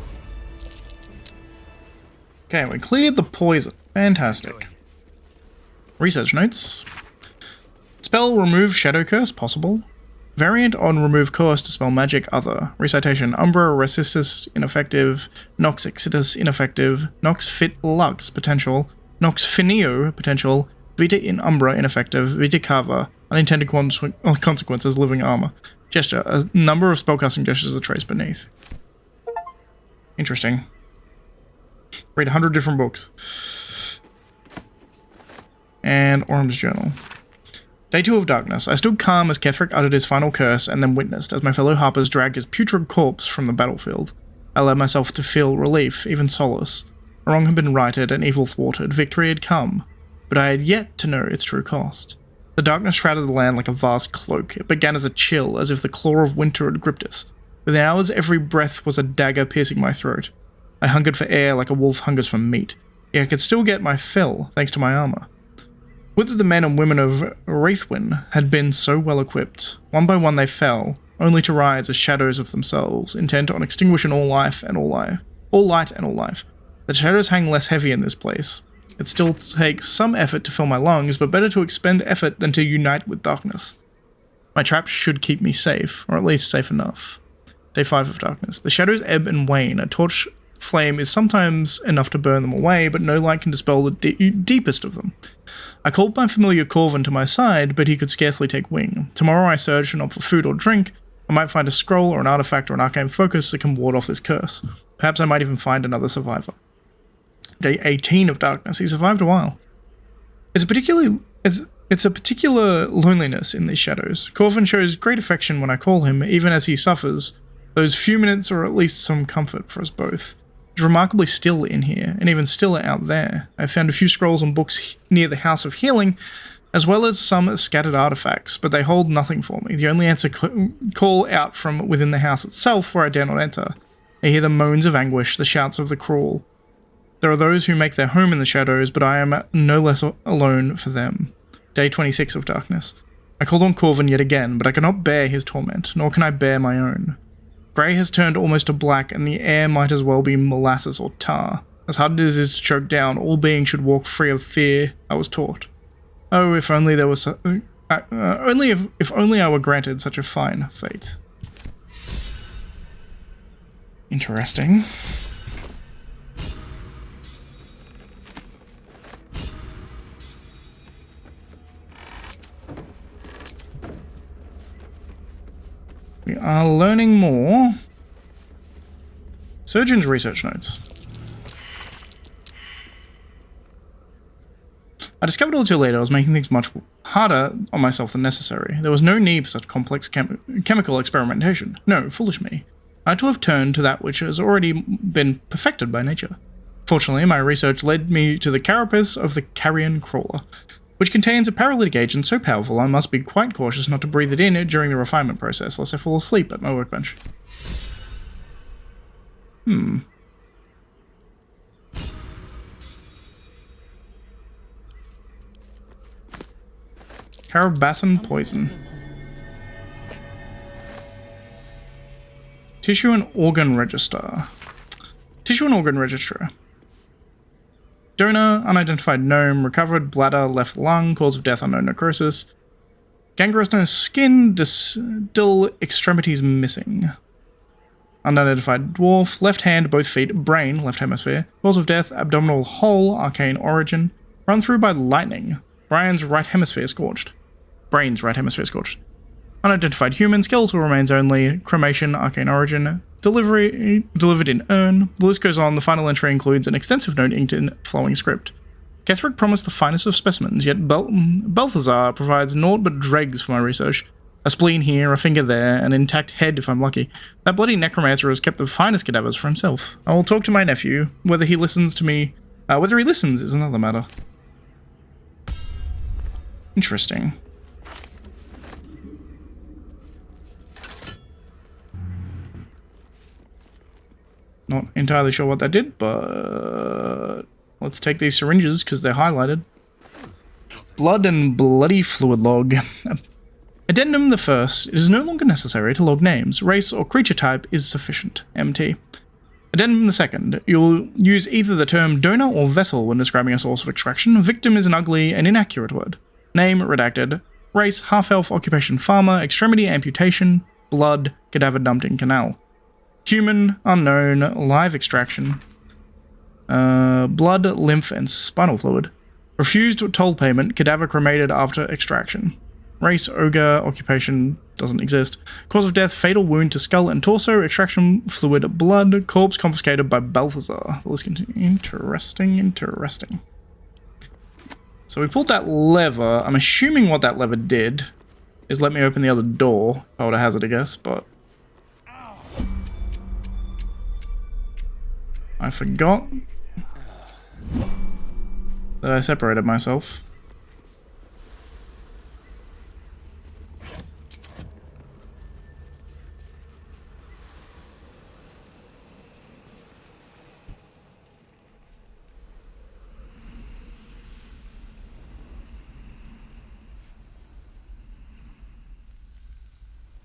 Speaker 1: Okay, we cleared the poison. Fantastic. Research notes. Spell remove shadow curse possible. Variant on remove curse to spell magic other. Recitation Umbra resistus ineffective. Nox exitus ineffective. Nox fit lux potential. Nox finio potential. Vita in Umbra ineffective. Vita cava unintended consequences living armor. Gesture. A number of spellcasting gestures are traced beneath. Interesting. Read 100 different books. And Orm's journal. Day 2 of darkness. I stood calm as Ketheric uttered his final curse and then witnessed as my fellow harpers dragged his putrid corpse from the battlefield. I allowed myself to feel relief, even solace. Wrong had been righted and evil thwarted. Victory had come, but I had yet to know its true cost. The darkness shrouded the land like a vast cloak. It began as a chill, as if the claw of winter had gripped us. Within hours, every breath was a dagger piercing my throat. I hungered for air like a wolf hungers for meat, yet I could still get my fill, thanks to my armor. Would that the men and women of Wraithwyn had been so well equipped. One by one they fell, only to rise as shadows of themselves, intent on extinguishing all life and all life. All light and all life. The shadows hang less heavy in this place. It still takes some effort to fill my lungs, but better to expend effort than to unite with darkness. My traps should keep me safe, or at least safe enough. Day 5 of darkness. The shadows ebb and wane. A torch flame is sometimes enough to burn them away, but no light can dispel the deepest of them. I called my familiar Corvin to my side, but he could scarcely take wing. Tomorrow I search not for food or drink. I might find a scroll or an artifact or an arcane focus that can ward off this curse. Perhaps I might even find another survivor. Day 18 of darkness. He survived a while. It's a particular loneliness in these shadows. Corvin shows great affection when I call him, even as he suffers. Those few minutes are at least some comfort for us both. It's remarkably still in here, and even stiller out there. I found a few scrolls and books near the House of Healing, as well as some scattered artifacts, but they hold nothing for me. The only answer call out from within the house itself, where I dare not enter. I hear the moans of anguish, the shouts of the cruel. There are those who make their home in the shadows, but I am no less alone for them. Day 26 of darkness. I called on Corvin yet again, but I cannot bear his torment, nor can I bear my own. Grey has turned almost to black, and the air might as well be molasses or tar. As hard as it is to choke down, all beings should walk free of fear, I was taught. Oh, if only there was if only I were granted such a fine fate. Interesting. We are learning more. Surgeon's research notes. I discovered all too late I was making things much harder on myself than necessary. There was no need for such complex chemical experimentation. No, foolish me. I had to have turned to that which has already been perfected by nature. Fortunately, my research led me to the carapace of the carrion crawler, which contains a paralytic agent so powerful I must be quite cautious not to breathe it in during the refinement process, lest I fall asleep at my workbench. Carabasan poison. Tissue and organ register. Tissue and organ registrar. Donor, unidentified gnome, recovered bladder, left lung, cause of death unknown, necrosis. Gangrenous skin, distal extremities missing. Unidentified dwarf, left hand, both feet, brain, left hemisphere. Cause of death, abdominal hole, arcane origin. Run through by lightning. Brian's right hemisphere scorched. Brain's right hemisphere scorched. Unidentified human, skeletal remains only, cremation, arcane origin. delivered in urn. The list goes on. The final entry includes an extensive note inked in flowing script. Ketheric promised the finest of specimens, yet Balthazar provides naught but dregs for my research. A spleen here, a finger there, an intact head if I'm lucky. That bloody necromancer has kept the finest cadavers for himself. I will talk to my nephew. Whether he listens to me, whether he listens is another matter. Interesting. Not entirely sure what that did, but let's take these syringes because they're highlighted. Blood and bloody fluid log. Addendum the first. It is no longer necessary to log names. Race or creature type is sufficient. MT. Addendum the second. You'll use either the term donor or vessel when describing a source of extraction. Victim is an ugly and inaccurate word. Name redacted. Race half-elf. Occupation farmer. Extremity amputation. Blood. Cadaver dumped in canal. Human, unknown, live extraction, blood, lymph, and spinal fluid. Refused toll payment, cadaver cremated after extraction. Race, ogre, occupation, doesn't exist. Cause of death, fatal wound to skull and torso, extraction fluid, blood, corpse confiscated by Balthazar. The list continues. Interesting. So we pulled that lever. I'm assuming what that lever did is let me open the other door. If I would have hazard a guess, but I forgot that I separated myself.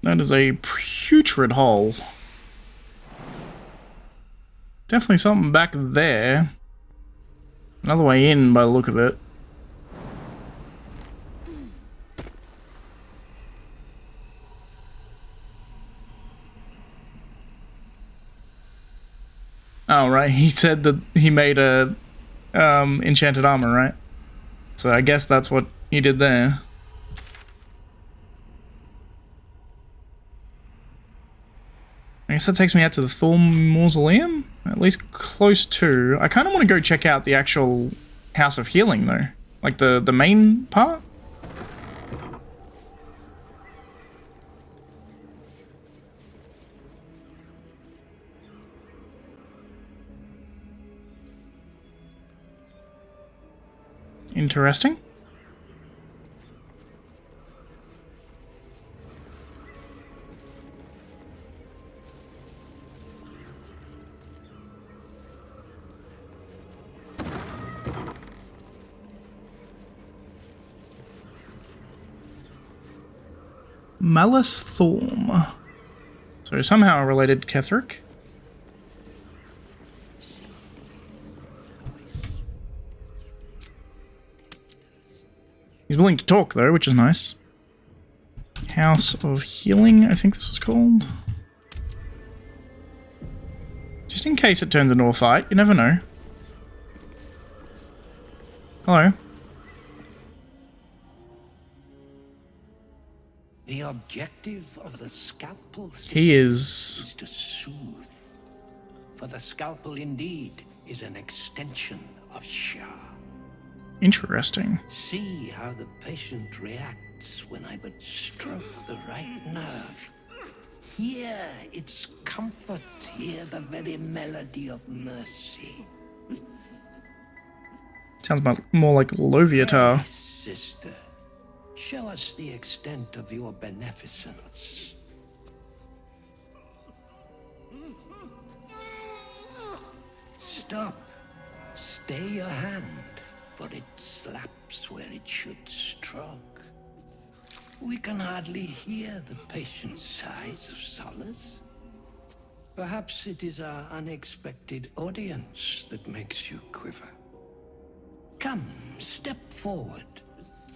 Speaker 1: That is a putrid hole. Definitely something back there. Another way in by the look of it. Oh, right. He said that he made a enchanted armor, right? So I guess that's what he did there. I guess that takes me out to the Thorm Mausoleum? At least close to. I kind of want to go check out the actual House of Healing, though. Like the main part? Interesting. Malus Thorm. So somehow related to Ketheric. He's willing to talk though, which is nice. House of Healing, I think this was called. Just in case it turns into a fight, you never know. Hello.
Speaker 10: The objective of the scalpel system
Speaker 1: He is
Speaker 10: to soothe. For the scalpel indeed is an extension of Shah.
Speaker 1: Interesting.
Speaker 10: See how the patient reacts when I but stroke the right nerve. Hear its comfort, hear the very melody of mercy.
Speaker 1: Sounds more like Loviatar.
Speaker 10: Hey, sister. Show us the extent of your beneficence. Stop. Stay your hand, for it slaps where it should stroke. We can hardly hear the patient's sighs of solace. Perhaps it is our unexpected audience that makes you quiver. Come, step forward.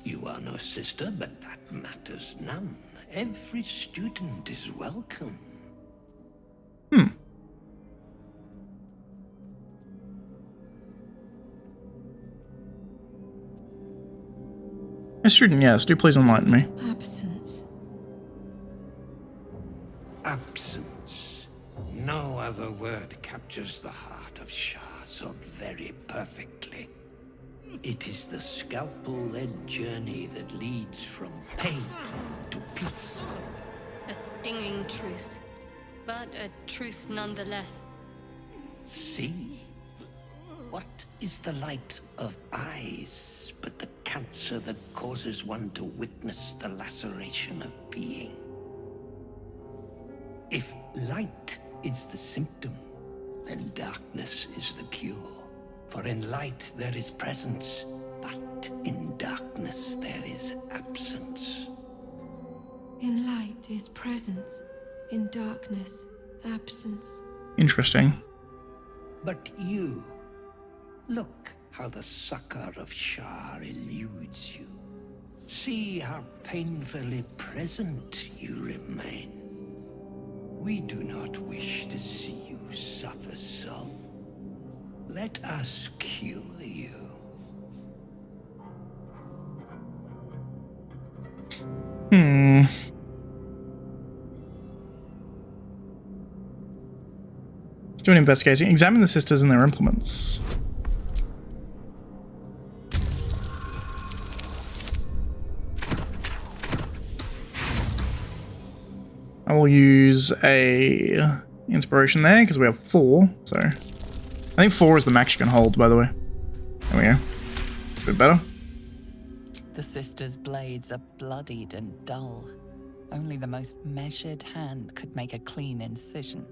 Speaker 10: You are no sister, but that matters none. Every student is welcome.
Speaker 1: A student, yes. Do please enlighten me.
Speaker 5: Absence.
Speaker 10: Absence. No captures the heart of Shah so very perfectly. It is the scalpel-led journey that leads from pain to peace.
Speaker 8: A stinging truth, but a truth nonetheless.
Speaker 10: See? What is the light of eyes but the cancer that causes one to witness the laceration of being? If light is the symptom, then darkness is the cure. For in light there is presence, but in darkness there is absence.
Speaker 5: In light is presence, in darkness, absence.
Speaker 1: Interesting.
Speaker 10: But you, look how the succor of Shar eludes you. See how painfully present you remain. We do not wish to see you suffer so. Let us cure you.
Speaker 1: Let's do an investigation. Examine the sisters and their implements. I will use a inspiration there because we have 4. So I think 4 is the max you can hold, by the way. There we go. It's a bit better.
Speaker 3: The sisters' blades are bloodied and dull. Only the most measured hand could make a clean incision.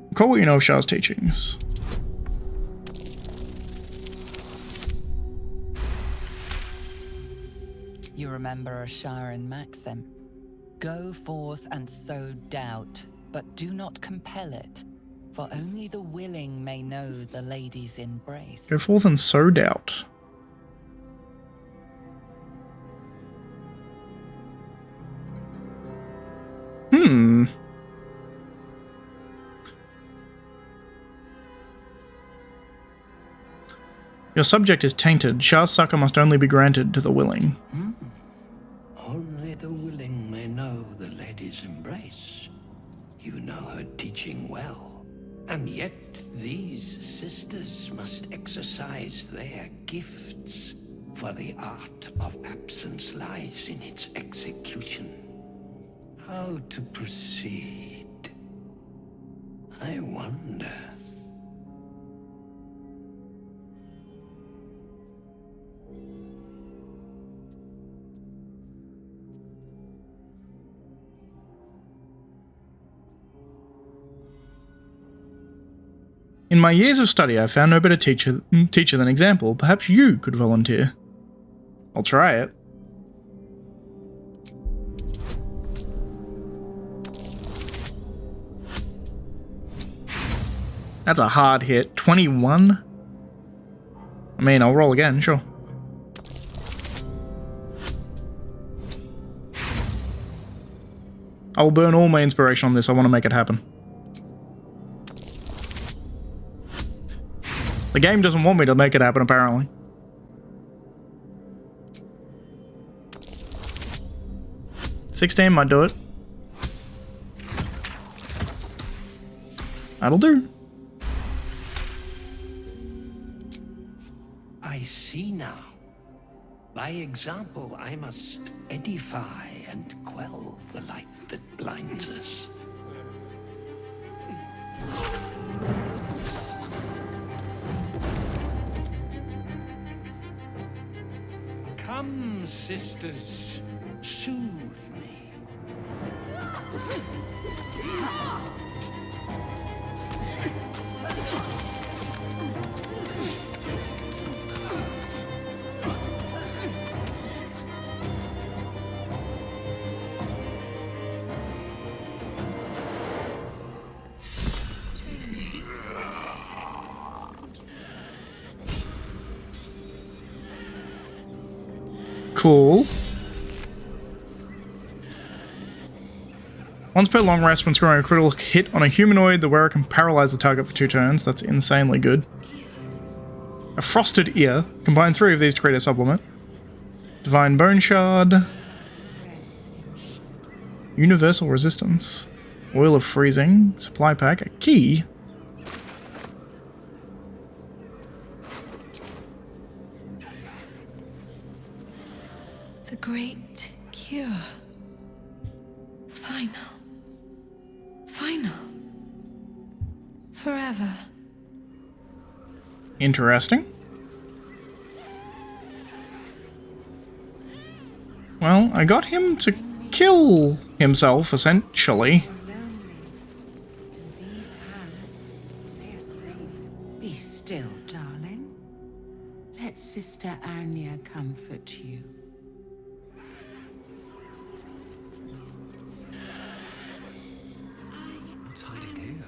Speaker 1: Recall what you know of Shah's teachings.
Speaker 3: You remember a sharran maxim. Go forth and sow doubt, but do not compel it, for only the willing may know the lady's embrace.
Speaker 1: Go forth and sow doubt. Your subject is tainted. Shah's succor must only be granted to the willing.
Speaker 10: Only the willing may know the lady's embrace. You know her teaching well. And yet these sisters must exercise their gifts, for the art of absence lies in its execution. How to proceed? I wonder.
Speaker 1: In my years of study, I found no better teacher than example. Perhaps you could volunteer. I'll try it. That's a hard hit. 21? I mean, I'll roll again, sure. I will burn all my inspiration on this. I want to make it happen. The game doesn't want me to make it happen, apparently. $16 might do it. That'll do.
Speaker 10: I see now. By example, I must edify and quell the light that blinds us. Come, sisters, soothe me.
Speaker 1: Cool. Once per long rest, when scoring a critical hit on a humanoid, the wearer can paralyze the target for 2 turns. That's insanely good. A frosted ear. Combine 3 of these to create a supplement. Divine Bone Shard. Universal resistance. Oil of freezing. Supply pack. A key.
Speaker 5: The great cure. Final. Final. Forever.
Speaker 1: Interesting. Well, I got him to kill himself, essentially.
Speaker 12: These hands, they are safe. Be still, darling. Let Sister Anya comfort you.
Speaker 6: What's hiding here?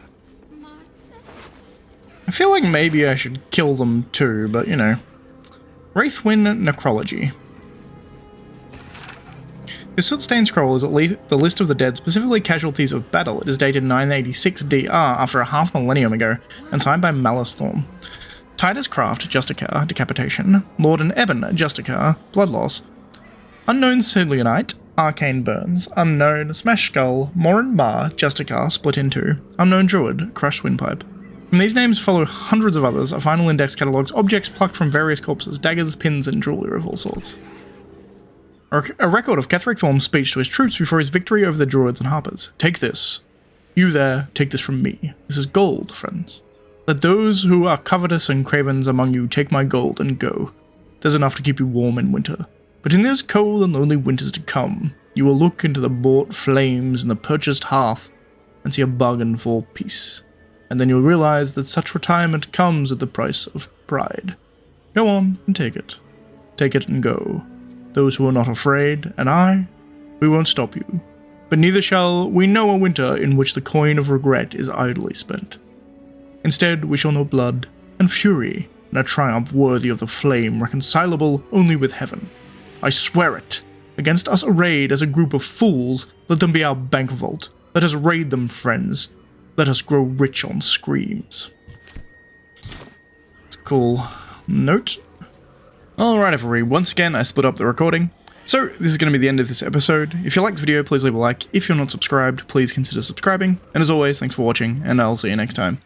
Speaker 1: I feel like maybe I should kill them too, but you know. Wraithwyn Necrology. This soot-stained scroll is at least the list of the dead, specifically casualties of battle. It is dated 986 DR, after a half millennium ago, and signed by Malice Thorn. Titus Craft, Justicar, Decapitation. Lord and Eben, Justicar, Blood Loss. Unknown Celianite, Arcane Burns. Unknown Smash Skull, Morin Bar, Justicar, Split in Two. Unknown Druid, Crushed Windpipe. From these names follow hundreds of others. A final index catalogues objects plucked from various corpses, daggers, pins, and jewelry of all sorts. A record of Ketheric Thorm's speech to his troops before his victory over the Druids and Harpers. Take this. You there, take this from me. This is gold, friends. Let those who are covetous and cravens among you take my gold and go. There's enough to keep you warm in winter. But in those cold and lonely winters to come, you will look into the bought flames and the purchased hearth and see a bargain for peace. And then you'll realize that such retirement comes at the price of pride. Go on and take it. Take it and go. Those who are not afraid, and we won't stop you. But neither shall we know a winter in which the coin of regret is idly spent. Instead, we shall know blood and fury, and a triumph worthy of the flame, reconcilable only with heaven. I swear it. Against us arrayed as a group of fools, let them be our bank vault. Let us raid them, friends. Let us grow rich on screams. It's a cool note. Alright everybody, once again I split up the recording. So this is going to be the end of this episode. If you liked the video, please leave a like. If you're not subscribed, please consider subscribing. And as always, thanks for watching, and I'll see you next time.